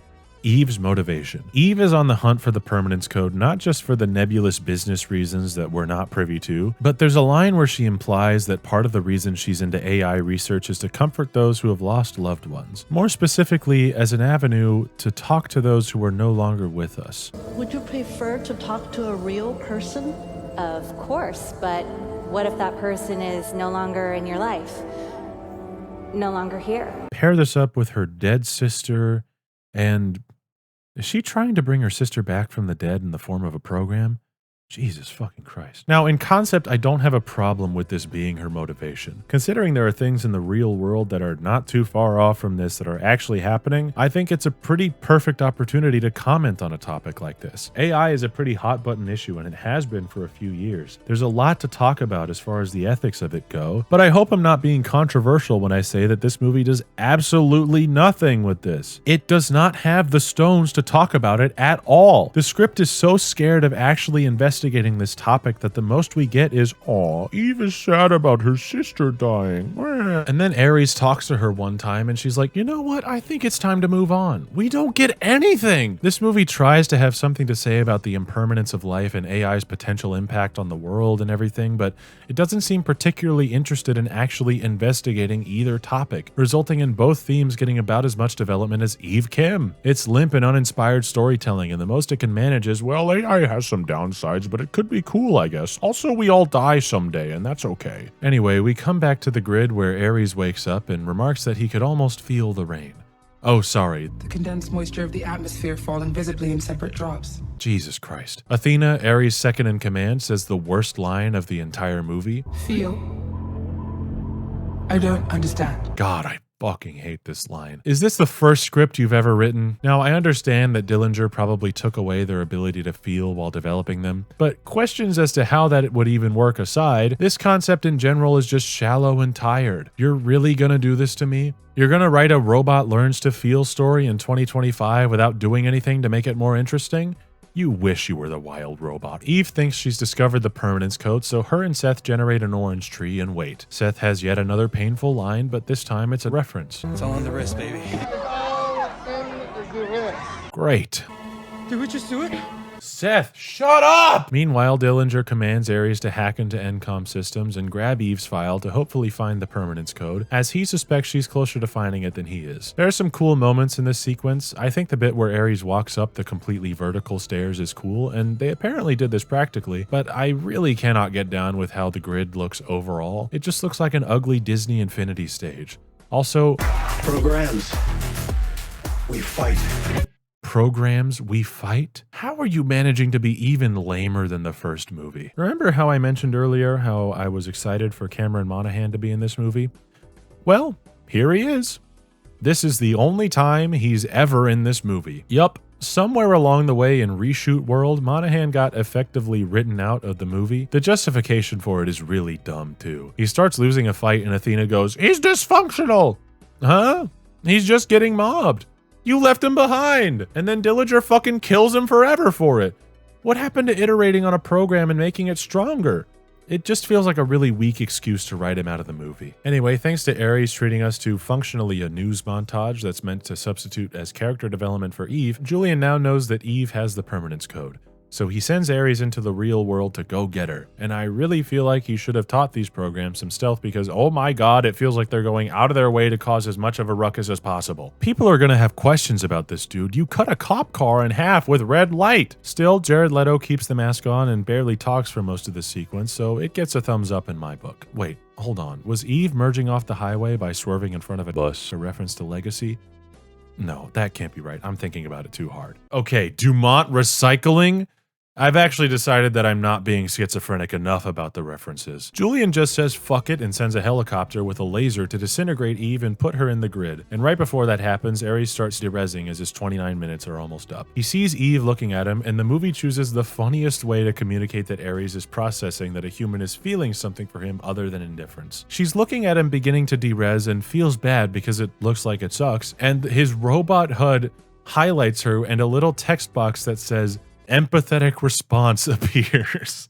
[SPEAKER 1] Eve's motivation. Eve is on the hunt for the permanence code, not just for the nebulous business reasons that we're not privy to, but there's a line where she implies that part of the reason she's into AI research is to comfort those who have lost loved ones. More specifically, as an avenue to talk to those who are no longer with us.
[SPEAKER 12] Would you prefer to talk to a real person?
[SPEAKER 11] Of course, but what if that person is no longer in your life? No longer here?
[SPEAKER 1] Pair this up with her dead sister, and is she trying to bring her sister back from the dead in the form of a program? Jesus fucking Christ. Now, in concept, I don't have a problem with this being her motivation. Considering there are things in the real world that are not too far off from this that are actually happening, I think it's a pretty perfect opportunity to comment on a topic like this. AI is a pretty hot button issue, and it has been for a few years. There's a lot to talk about as far as the ethics of it go, but I hope I'm not being controversial when I say that this movie does absolutely nothing with this. It does not have the stones to talk about it at all. The script is so scared of actually investigating this topic that the most we get is, "Aw, Eve is sad about her sister dying." And then Ares talks to her one time and she's like, "You know what? I think it's time to move on." We don't get anything. This movie tries to have something to say about the impermanence of life and AI's potential impact on the world and everything, but it doesn't seem particularly interested in actually investigating either topic, resulting in both themes getting about as much development as Eve Kim. It's limp and uninspired storytelling, and the most it can manage is, well, AI has some downsides, large, but it could be cool, I guess. Also, we all die someday, and that's okay. Anyway, we come back to the grid where Ares wakes up and remarks that he could almost feel the rain. Oh, sorry.
[SPEAKER 13] The condensed moisture of the atmosphere falling visibly in separate drops.
[SPEAKER 1] Jesus Christ. Athena, Ares' second in command, says the worst line of the entire movie.
[SPEAKER 13] Feel? I don't understand.
[SPEAKER 1] God, I fucking hate this line. Is this the first script you've ever written? Now, I understand that Dillinger probably took away their ability to feel while developing them, but questions as to how that would even work aside, this concept in general is just shallow and tired. You're really gonna do this to me? You're gonna write a robot learns to feel story in 2025 without doing anything to make it more interesting? You wish you were the wild robot. Eve thinks she's discovered the permanence code, so her and Seth generate an orange tree and wait. Seth has yet another painful line, but this time it's a reference.
[SPEAKER 14] It's all on the wrist, baby.
[SPEAKER 1] Great.
[SPEAKER 13] Did we just do it?
[SPEAKER 1] Seth, shut up! Meanwhile, Dillinger commands Ares to hack into Encom systems and grab Eve's file to hopefully find the permanence code, as he suspects she's closer to finding it than he is. There are some cool moments in this sequence. I think the bit where Ares walks up the completely vertical stairs is cool, and they apparently did this practically, but I really cannot get down with how the grid looks overall. It just looks like an ugly Disney Infinity stage. Also,
[SPEAKER 15] programs. We fight.
[SPEAKER 1] Programs we fight? How are you managing to be even lamer than the first movie? Remember how I mentioned earlier how I was excited for Cameron Monaghan to be in this movie? Well, here he is. This is the only time he's ever in this movie. Yup, somewhere along the way in Reshoot World, Monaghan got effectively written out of the movie. The justification for it is really dumb too. He starts losing a fight and Athena goes, "He's dysfunctional!" Huh? He's just getting mobbed. You left him behind, and then Dillinger fucking kills him forever for it. What happened to iterating on a program and making it stronger? It just feels like a really weak excuse to write him out of the movie. Anyway, thanks to Ares treating us to functionally a news montage that's meant to substitute as character development for Eve, Julian now knows that Eve has the permanence code. So he sends Ares into the real world to go get her. And I really feel like he should have taught these programs some stealth because, oh my god, it feels like they're going out of their way to cause as much of a ruckus as possible. People are gonna have questions about this dude. You cut a cop car in half with red light. Still, Jared Leto keeps the mask on and barely talks for most of the sequence, so it gets a thumbs up in my book. Wait, hold on. Was Eve merging off the highway by swerving in front of a bus a reference to Legacy? No, that can't be right. I'm thinking about it too hard. Okay, Dumont Recycling? I've actually decided that I'm not being schizophrenic enough about the references. Julian just says fuck it and sends a helicopter with a laser to disintegrate Eve and put her in the grid. And right before that happens, Ares starts derezzing as his 29 minutes are almost up. He sees Eve looking at him, and the movie chooses the funniest way to communicate that Ares is processing that a human is feeling something for him other than indifference. She's looking at him beginning to derez and feels bad because it looks like it sucks, and his robot HUD highlights her and a little text box that says, "Empathetic response" appears.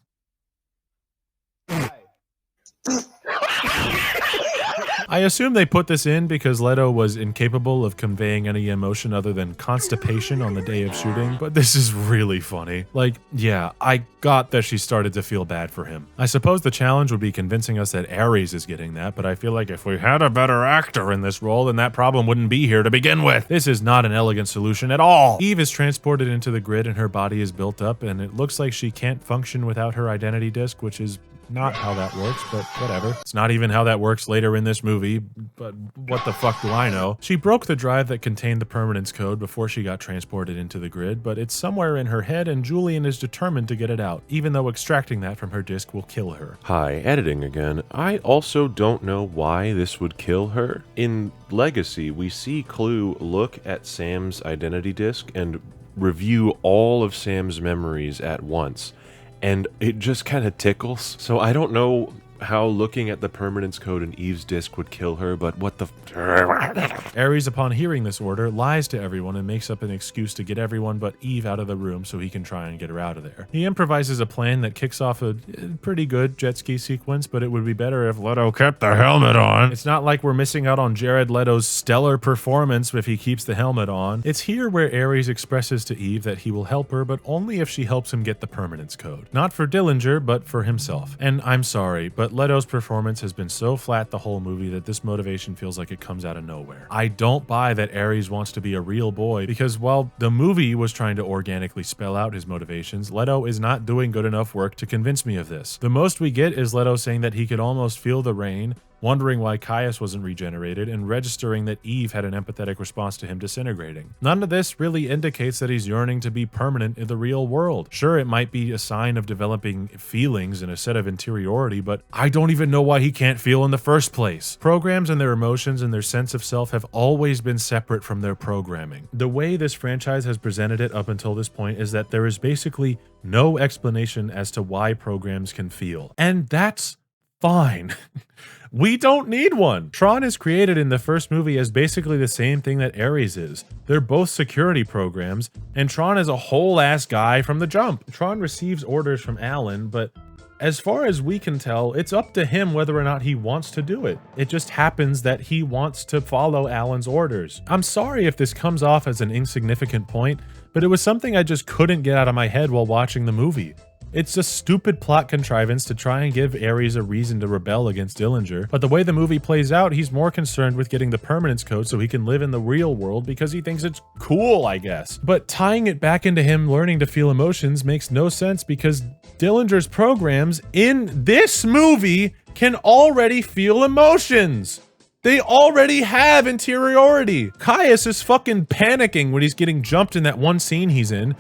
[SPEAKER 1] I assume they put this in because Leto was incapable of conveying any emotion other than constipation on the day of shooting, but this is really funny. Like, yeah, I got that she started to feel bad for him. I suppose the challenge would be convincing us that Ares is getting that, but I feel like if we had a better actor in this role, then that problem wouldn't be here to begin with. This is not an elegant solution at all. Eve is transported into the grid and her body is built up, and it looks like she can't function without her identity disk, which is not how that works, but whatever. It's not even how that works later in this movie, but what the fuck do I know? She broke the drive that contained the permanence code before she got transported into the grid, but it's somewhere in her head and Julian is determined to get it out, even though extracting that from her disk will kill her.
[SPEAKER 10] Hi, editing again. I also don't know why this would kill her. In Legacy, we see Clue look at Sam's identity disk and review all of Sam's memories at once. And it just kind of tickles. So I don't know how looking at the permanence code in Eve's disk would kill her, but what the
[SPEAKER 1] Ares, upon hearing this order, lies to everyone and makes up an excuse to get everyone but Eve out of the room so he can try and get her out of there. He improvises a plan that kicks off a pretty good jet ski sequence, but it would be better if Leto kept the helmet on. It's not like we're missing out on Jared Leto's stellar performance if he keeps the helmet on. It's here where Ares expresses to Eve that he will help her, but only if she helps him get the permanence code. Not for Dillinger, but for himself. And I'm sorry, but but Leto's performance has been so flat the whole movie that this motivation feels like it comes out of nowhere. I don't buy that Ares wants to be a real boy because while the movie was trying to organically spell out his motivations, Leto is not doing good enough work to convince me of this. The most we get is Leto saying that he could almost feel the rain, wondering why Caius wasn't regenerated, and registering that Eve had an empathetic response to him disintegrating. None of this really indicates that he's yearning to be permanent in the real world. Sure, it might be a sign of developing feelings and a set of interiority, but I don't even know why he can't feel in the first place. Programs and their emotions and their sense of self have always been separate from their programming. The way this franchise has presented it up until this point is that there is basically no explanation as to why programs can feel. And that's fine. We don't need one. Tron is created in the first movie as basically the same thing that Ares is. They're both security programs, and Tron is a whole-ass guy from the jump. Tron receives orders from Alan, but as far as we can tell, it's up to him whether or not he wants to do it. It just happens that he wants to follow Alan's orders. I'm sorry if this comes off as an insignificant point, but it was something I just couldn't get out of my head while watching the movie. It's a stupid plot contrivance to try and give Ares a reason to rebel against Dillinger, but the way the movie plays out, he's more concerned with getting the permanence code so he can live in the real world because he thinks it's cool, I guess. But tying it back into him learning to feel emotions makes no sense because Dillinger's programs in this movie can already feel emotions. They already have interiority. Caius is fucking panicking when he's getting jumped in that one scene he's in.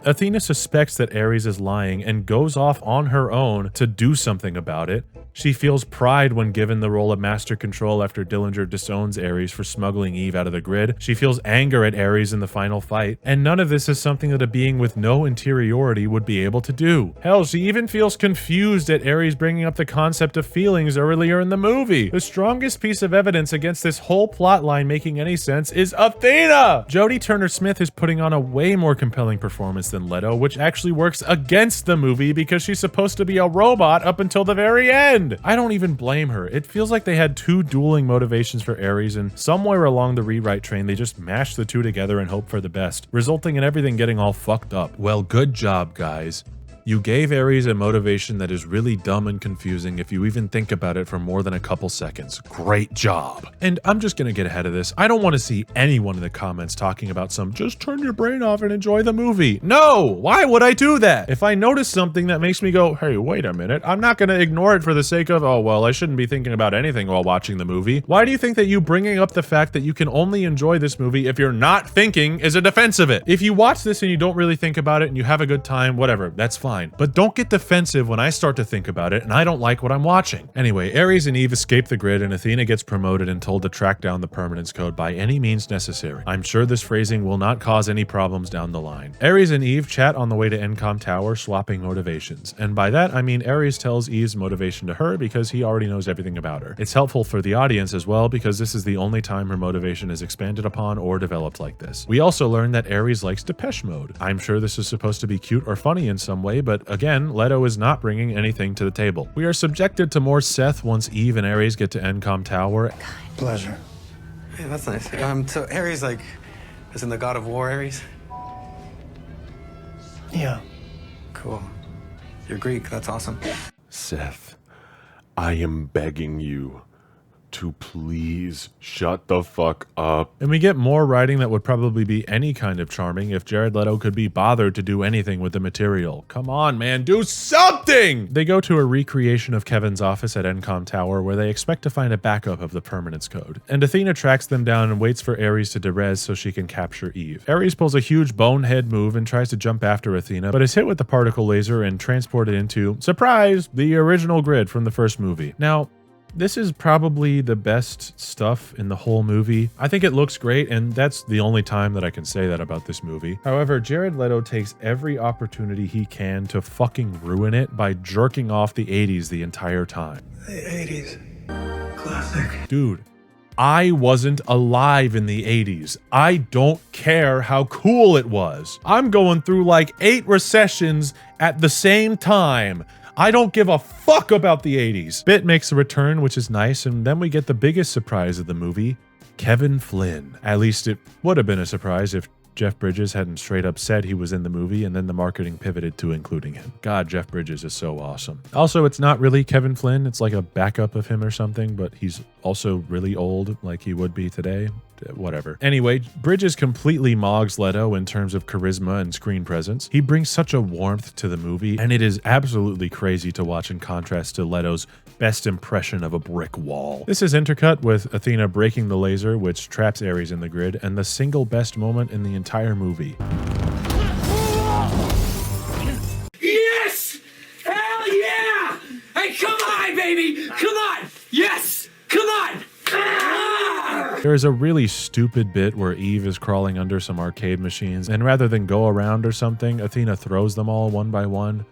[SPEAKER 1] Athena suspects that Ares is lying and goes off on her own to do something about it. She feels pride when given the role of master control after Dillinger disowns Ares for smuggling Eve out of the grid. She feels anger at Ares in the final fight, and none of this is something that a being with no interiority would be able to do. Hell, she even feels confused at Ares bringing up the concept of feelings earlier in the movie. The strongest piece of evidence against this whole plot line making any sense is Athena! Jodie Turner-Smith is putting on a way more compelling performance than Leto, which actually works against the movie because she's supposed to be a robot up until the very end. I don't even blame her. It feels like they had two dueling motivations for Ares, and somewhere along the rewrite train, they just mashed the two together and hoped for the best, resulting in everything getting all fucked up. Well, good job, guys. You gave Ares a motivation that is really dumb and confusing if you even think about it for more than a couple seconds. Great job. And I'm just gonna get ahead of this. I don't want to see anyone in the comments talking about some just turn your brain off and enjoy the movie. No! Why would I do that? If I notice something that makes me go, hey, wait a minute, I'm not gonna ignore it for the sake of, oh, well, I shouldn't be thinking about anything while watching the movie. Why do you think that you bringing up the fact that you can only enjoy this movie if you're not thinking is a defense of it? If you watch this and you don't really think about it and you have a good time, whatever, that's fine. But don't get defensive when I start to think about it and I don't like what I'm watching. Anyway, Ares and Eve escape the grid and Athena gets promoted and told to track down the permanence code by any means necessary. I'm sure this phrasing will not cause any problems down the line. Ares and Eve chat on the way to Encom Tower, swapping motivations. And by that, I mean Ares tells Eve's motivation to her because he already knows everything about her. It's helpful for the audience as well because this is the only time her motivation is expanded upon or developed like this. We also learn that Ares likes Depeche Mode. I'm sure this is supposed to be cute or funny in some way, but again, Leto is not bringing anything to the table. We are subjected to more Seth once Eve and Ares get to Encom Tower.
[SPEAKER 14] Pleasure.
[SPEAKER 16] Yeah, that's nice. So Ares, like, is in the god of war, Ares?
[SPEAKER 14] Yeah.
[SPEAKER 16] Cool. You're Greek, that's awesome.
[SPEAKER 10] Seth, I am begging you to please shut the fuck up.
[SPEAKER 1] And we get more writing that would probably be any kind of charming if Jared Leto could be bothered to do anything with the material. Come on, man, do something! They go to a recreation of Kevin's office at Encom Tower where they expect to find a backup of the permanence code. And Athena tracks them down and waits for Ares to Derezzed so she can capture Eve. Ares pulls a huge bonehead move and tries to jump after Athena, but is hit with the particle laser and transported into, surprise, the original grid from the first movie. Now, this is probably the best stuff in the whole movie. I think it looks great, and that's the only time that I can say that about this movie. However, Jared Leto takes every opportunity he can to fucking ruin it by jerking off the 80s the entire time.
[SPEAKER 14] The 80s. Classic.
[SPEAKER 1] Dude, I wasn't alive in the 80s. I don't care how cool it was. I'm going through like 8 recessions at the same time. I don't give a fuck about the 80s. Bit makes a return, which is nice, and then we get the biggest surprise of the movie, Kevin Flynn. At least it would have been a surprise if Jeff Bridges hadn't straight up said he was in the movie, and then the marketing pivoted to including him. God, Jeff Bridges is so awesome. Also, it's not really Kevin Flynn. It's like a backup of him or something, but he's also really old, like he would be today. Whatever. Anyway, Bridges completely mogs Leto in terms of charisma and screen presence. He brings such a warmth to the movie, and it is absolutely crazy to watch in contrast to Leto's best impression of a brick wall. This is intercut with Athena breaking the laser, which traps Ares in the grid, and the single best moment in the entire movie.
[SPEAKER 2] Yes! Hell yeah! Hey, come on, baby! Come on! Yes! Come on!
[SPEAKER 1] There is a really stupid bit where Eve is crawling under some arcade machines, and rather than go around or something, Athena throws them all one by one,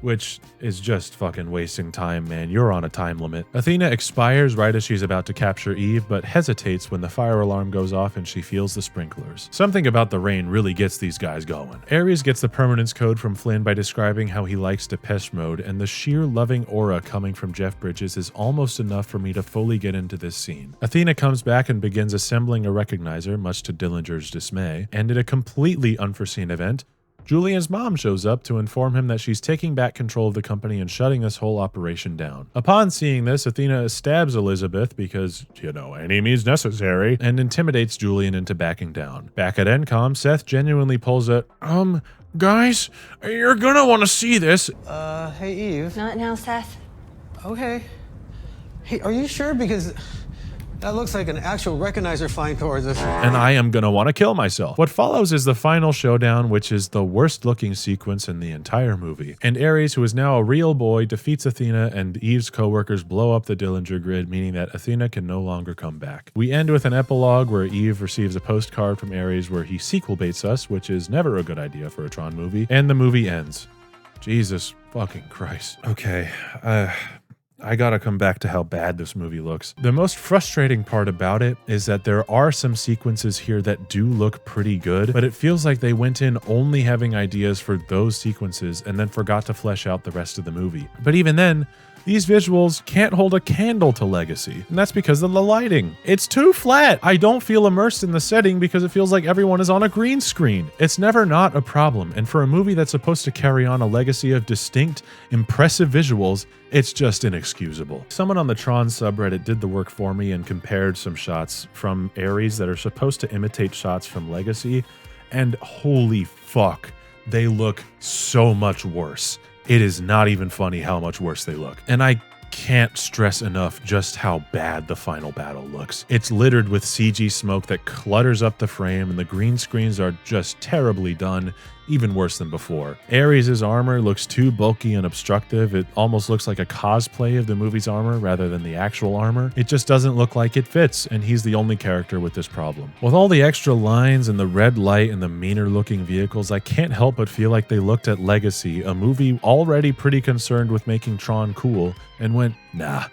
[SPEAKER 1] which is just fucking wasting time, man. You're on a time limit. Athena expires right as she's about to capture Eve, but hesitates when the fire alarm goes off and she feels the sprinklers. Something about the rain really gets these guys going. Ares gets the permanence code from Flynn by describing how he likes Depeche Mode, and the sheer loving aura coming from Jeff Bridges is almost enough for me to fully get into this scene. Athena comes back and begins assembling a recognizer, much to Dillinger's dismay, and in a completely unforeseen event, Julian's mom shows up to inform him that she's taking back control of the company and shutting this whole operation down. Upon seeing this, Athena stabs Elizabeth because, you know, any means necessary, and intimidates Julian into backing down. Back at Encom, Seth genuinely pulls a, guys, you're gonna want to see this.
[SPEAKER 16] Hey Eve.
[SPEAKER 11] Not now, Seth.
[SPEAKER 16] Okay. Hey, are you sure? Because that looks like an actual recognizer flying towards us.
[SPEAKER 1] And I am gonna want to kill myself. What follows is the final showdown, which is the worst looking sequence in the entire movie. And Ares, who is now a real boy, defeats Athena, and Eve's co-workers blow up the Dillinger grid, meaning that Athena can no longer come back. We end with an epilogue where Eve receives a postcard from Ares where he sequel baits us, which is never a good idea for a Tron movie, and the movie ends. Jesus fucking Christ. Okay, I gotta come back to how bad this movie looks. The most frustrating part about it is that there are some sequences here that do look pretty good, but it feels like they went in only having ideas for those sequences and then forgot to flesh out the rest of the movie. But even then, these visuals can't hold a candle to Legacy, and that's because of the lighting. It's too flat. I don't feel immersed in the setting because it feels like everyone is on a green screen. It's never not a problem, and for a movie that's supposed to carry on a legacy of distinct, impressive visuals, it's just inexcusable. Someone on the Tron subreddit did the work for me and compared some shots from Ares that are supposed to imitate shots from Legacy, and holy fuck, they look so much worse. It is not even funny how much worse they look. And I can't stress enough just how bad the final battle looks. It's littered with CG smoke that clutters up the frame, and the green screens are just terribly done, even worse than before. Ares' armor looks too bulky and obstructive. It almost looks like a cosplay of the movie's armor rather than the actual armor. It just doesn't look like it fits, and he's the only character with this problem. With all the extra lines and the red light and the meaner looking vehicles, I can't help but feel like they looked at Legacy, a movie already pretty concerned with making Tron cool, and went, nah,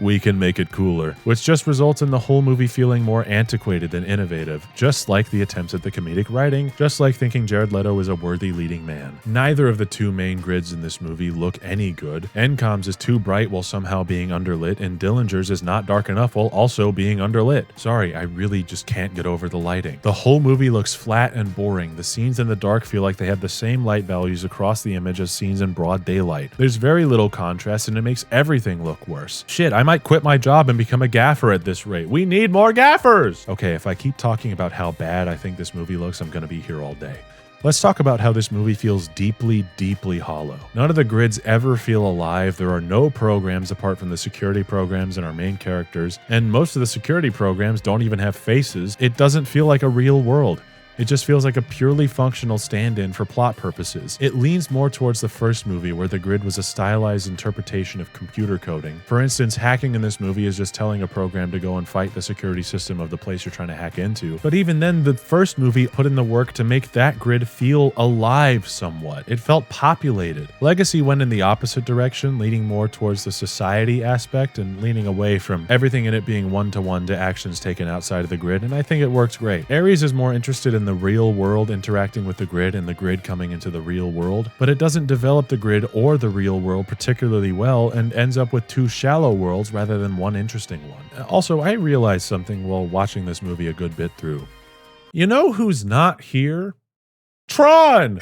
[SPEAKER 1] we can make it cooler, which just results in the whole movie feeling more antiquated than innovative, just like the attempts at the comedic writing, just like thinking Jared Leto is a worthy leading man. Neither of the two main grids in this movie look any good. Encom's is too bright while somehow being underlit, and Dillinger's is not dark enough while also being underlit. Sorry, I really just can't get over the lighting. The whole movie looks flat and boring. The scenes in the dark feel like they have the same light values across the image as scenes in broad daylight. There's very little contrast, and it makes everything look worse. Shit, I might quit my job and become a gaffer at this rate. We need more gaffers! Okay, if I keep talking about how bad I think this movie looks, I'm gonna be here all day. Let's talk about how this movie feels deeply, deeply hollow. None of the grids ever feel alive. There are no programs apart from the security programs and our main characters, and most of the security programs don't even have faces. It doesn't feel like a real world. It just feels like a purely functional stand-in for plot purposes. It leans more towards the first movie, where the grid was a stylized interpretation of computer coding. For instance, hacking in this movie is just telling a program to go and fight the security system of the place you're trying to hack into. But even then, the first movie put in the work to make that grid feel alive somewhat. It felt populated. Legacy went in the opposite direction, leaning more towards the society aspect and leaning away from everything in it being one-to-one to actions taken outside of the grid, and I think it works great. Ares is more interested in the real world interacting with the grid and the grid coming into the real world, but it doesn't develop the grid or the real world particularly well and ends up with two shallow worlds rather than one interesting one. Also, I realized something while watching this movie a good bit through. You know who's not here? TRON!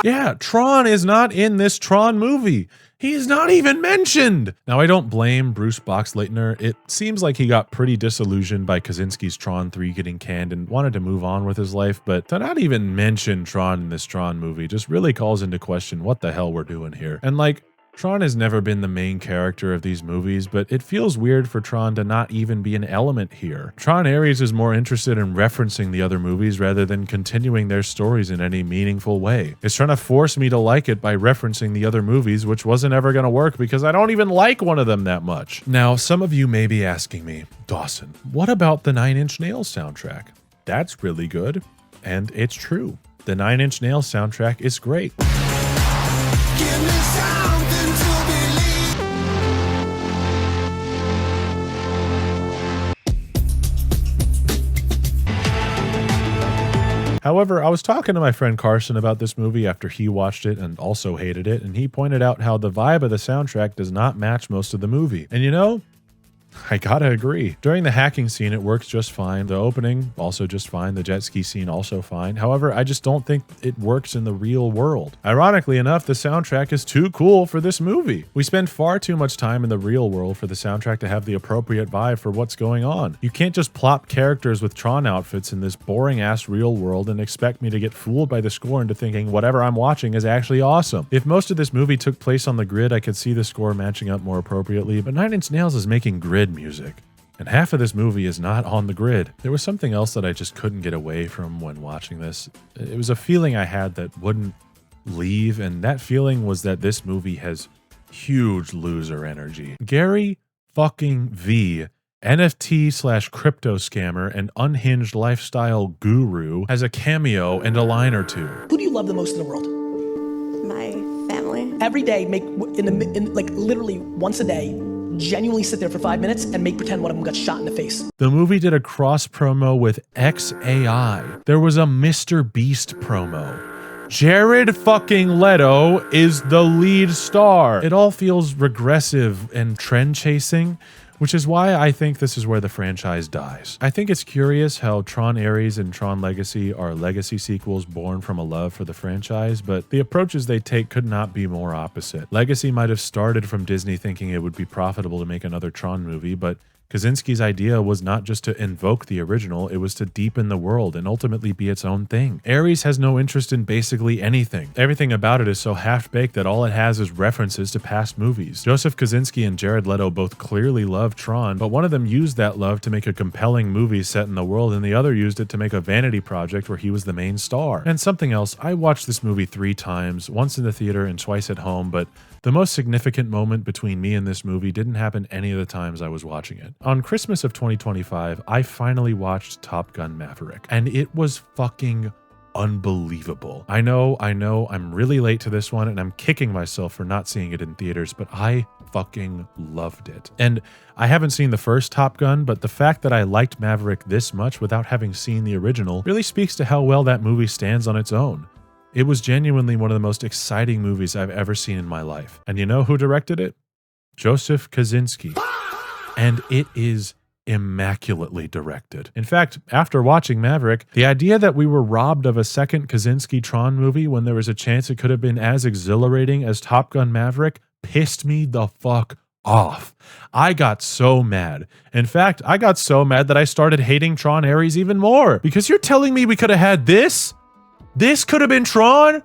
[SPEAKER 1] Yeah, TRON is not in this TRON movie. He's not even mentioned! Now, I don't blame Bruce Boxleitner. It seems like he got pretty disillusioned by Kaczynski's TRON 3 getting canned and wanted to move on with his life, but to not even mention TRON in this TRON movie just really calls into question what the hell we're doing here. And like, TRON has never been the main character of these movies, but it feels weird for TRON to not even be an element here. TRON Ares is more interested in referencing the other movies rather than continuing their stories in any meaningful way. It's trying to force me to like it by referencing the other movies, which wasn't ever going to work because I don't even like one of them that much. Now, some of you may be asking me, Dawson, what about the 9 Inch Nails soundtrack? That's really good. And it's true. The 9 Inch Nails soundtrack is great. However, I was talking to my friend Carson about this movie after he watched it and also hated it, and he pointed out how the vibe of the soundtrack does not match most of the movie. And you know, I gotta agree. During the hacking scene, it works just fine. The opening, also just fine. The jet ski scene, also fine. However, I just don't think it works in the real world. Ironically enough, the soundtrack is too cool for this movie. We spend far too much time in the real world for the soundtrack to have the appropriate vibe for what's going on. You can't just plop characters with Tron outfits in this boring-ass real world and expect me to get fooled by the score into thinking whatever I'm watching is actually awesome. If most of this movie took place on the grid, I could see the score matching up more appropriately, but 9 Inch Nails is making grid music. And half of this movie is not on the grid. There was something else that I just couldn't get away from when watching this. It was a feeling I had that wouldn't leave, and that feeling was that this movie has huge loser energy. Gary fucking V, NFT/crypto scammer and unhinged lifestyle guru, has a cameo and a line or two.
[SPEAKER 17] Who do you love the most in the world?
[SPEAKER 18] My family.
[SPEAKER 17] Every day, like literally once a day, genuinely sit there for 5 minutes and make pretend one of them got shot in the face.
[SPEAKER 1] The movie did a cross promo with XAI. There was a Mr. Beast promo. Jared fucking Leto is the lead star. It all feels regressive and trend chasing, which is why I think this is where the franchise dies. I think it's curious how Tron Ares and Tron Legacy are legacy sequels born from a love for the franchise, but the approaches they take could not be more opposite. Legacy might have started from Disney thinking it would be profitable to make another Tron movie, but Kaczynski's idea was not just to invoke the original, it was to deepen the world and ultimately be its own thing. Ares has no interest in basically anything. Everything about it is so half-baked that all it has is references to past movies. Joseph Kosinski and Jared Leto both clearly love Tron, but one of them used that love to make a compelling movie set in the world, and the other used it to make a vanity project where he was the main star. And something else, I watched this movie 3 times, once in the theater and twice at home, but the most significant moment between me and this movie didn't happen any of the times I was watching it. On Christmas of 2025, I finally watched Top Gun Maverick, and it was fucking unbelievable. I know, I'm really late to this one, and I'm kicking myself for not seeing it in theaters, but I fucking loved it. And I haven't seen the first Top Gun, but the fact that I liked Maverick this much without having seen the original really speaks to how well that movie stands on its own. It was genuinely one of the most exciting movies I've ever seen in my life. And you know who directed it? Joseph Kosinski. And it is immaculately directed. In fact, after watching Maverick, the idea that we were robbed of a second Kosinski Tron movie when there was a chance it could have been as exhilarating as Top Gun Maverick pissed me the fuck off. I got so mad. In fact, I got so mad that I started hating Tron Ares even more. Because you're telling me we could have had this? This could have been Tron?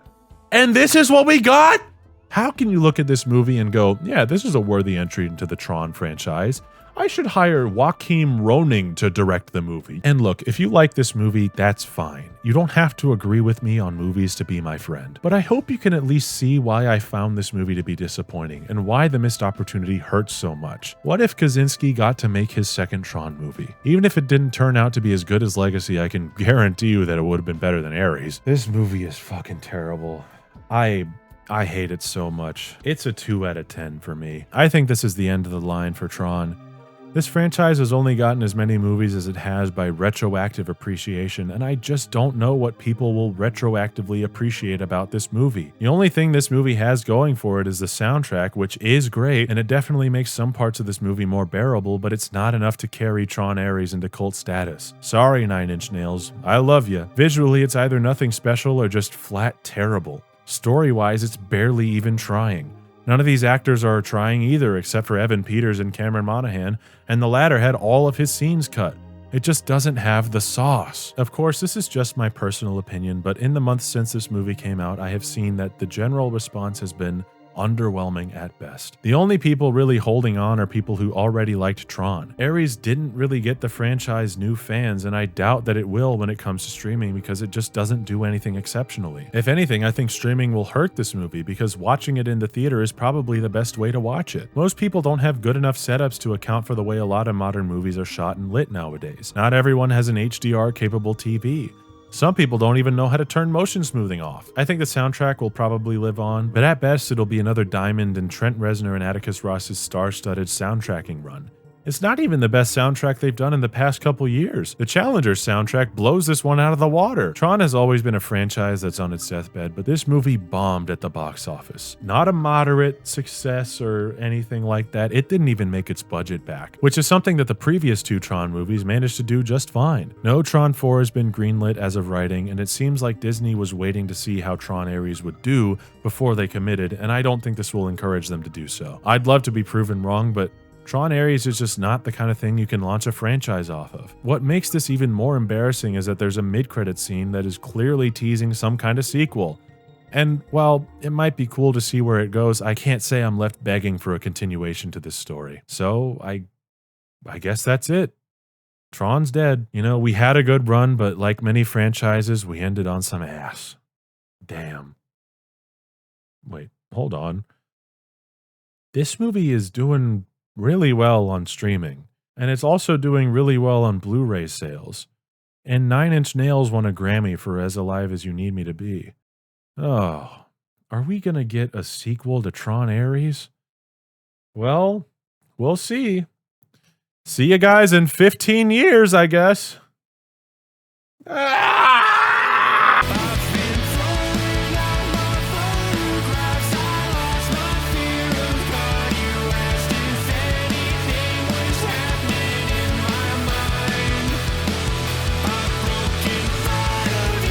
[SPEAKER 1] And this is what we got? How can you look at this movie and go, yeah, this is a worthy entry into the Tron franchise. I should hire Joachim Roning to direct the movie. And look, if you like this movie, that's fine. You don't have to agree with me on movies to be my friend. But I hope you can at least see why I found this movie to be disappointing and why the missed opportunity hurts so much. What if Kosinski got to make his second Tron movie? Even if it didn't turn out to be as good as Legacy, I can guarantee you that it would have been better than Ares. This movie is fucking terrible. I hate it so much. It's a 2 out of 10 for me. I think this is the end of the line for Tron. This franchise has only gotten as many movies as it has by retroactive appreciation, and I just don't know what people will retroactively appreciate about this movie. The only thing this movie has going for it is the soundtrack, which is great, and it definitely makes some parts of this movie more bearable, but it's not enough to carry Tron Ares into cult status. Sorry, Nine Inch Nails. I love you. Visually, it's either nothing special or just flat terrible. Story-wise, it's barely even trying. None of these actors are trying either, except for Evan Peters and Cameron Monaghan, and the latter had all of his scenes cut. It just doesn't have the sauce. Of course, this is just my personal opinion, but in the months since this movie came out, I have seen that the general response has been underwhelming at best. The only people really holding on are people who already liked Tron. Ares didn't really get the franchise new fans, and I doubt that it will when it comes to streaming because it just doesn't do anything exceptionally. If anything, I think streaming will hurt this movie because watching it in the theater is probably the best way to watch it. Most people don't have good enough setups to account for the way a lot of modern movies are shot and lit nowadays. Not everyone has an HDR capable TV. Some people don't even know how to turn motion smoothing off. I think the soundtrack will probably live on, but at best it'll be another diamond in Trent Reznor and Atticus Ross's star-studded soundtracking run. It's not even the best soundtrack they've done in the past couple years. The Challenger soundtrack blows this one out of the water. Tron has always been a franchise that's on its deathbed, but this movie bombed at the box office. Not a moderate success or anything like that. It didn't even make its budget back, which is something that the previous two Tron movies managed to do just fine. No Tron 4 has been greenlit as of writing, and it seems like Disney was waiting to see how Tron Ares would do before they committed, and I don't think this will encourage them to do so. I'd love to be proven wrong, but Tron Ares is just not the kind of thing you can launch a franchise off of. What makes this even more embarrassing is that there's a mid-credit scene that is clearly teasing some kind of sequel. And while it might be cool to see where it goes, I can't say I'm left begging for a continuation to this story. So I guess that's it. Tron's dead. You know, we had a good run, but like many franchises, we ended on some ass. Damn. Wait, hold on. This movie is doing really well on streaming, and it's also doing really well on Blu-ray sales. And Nine Inch Nails won a Grammy for As Alive as You Need Me to Be. Oh, are we gonna get a sequel to Tron Ares? Well, we'll see. See you guys in 15 years, I guess. Ah!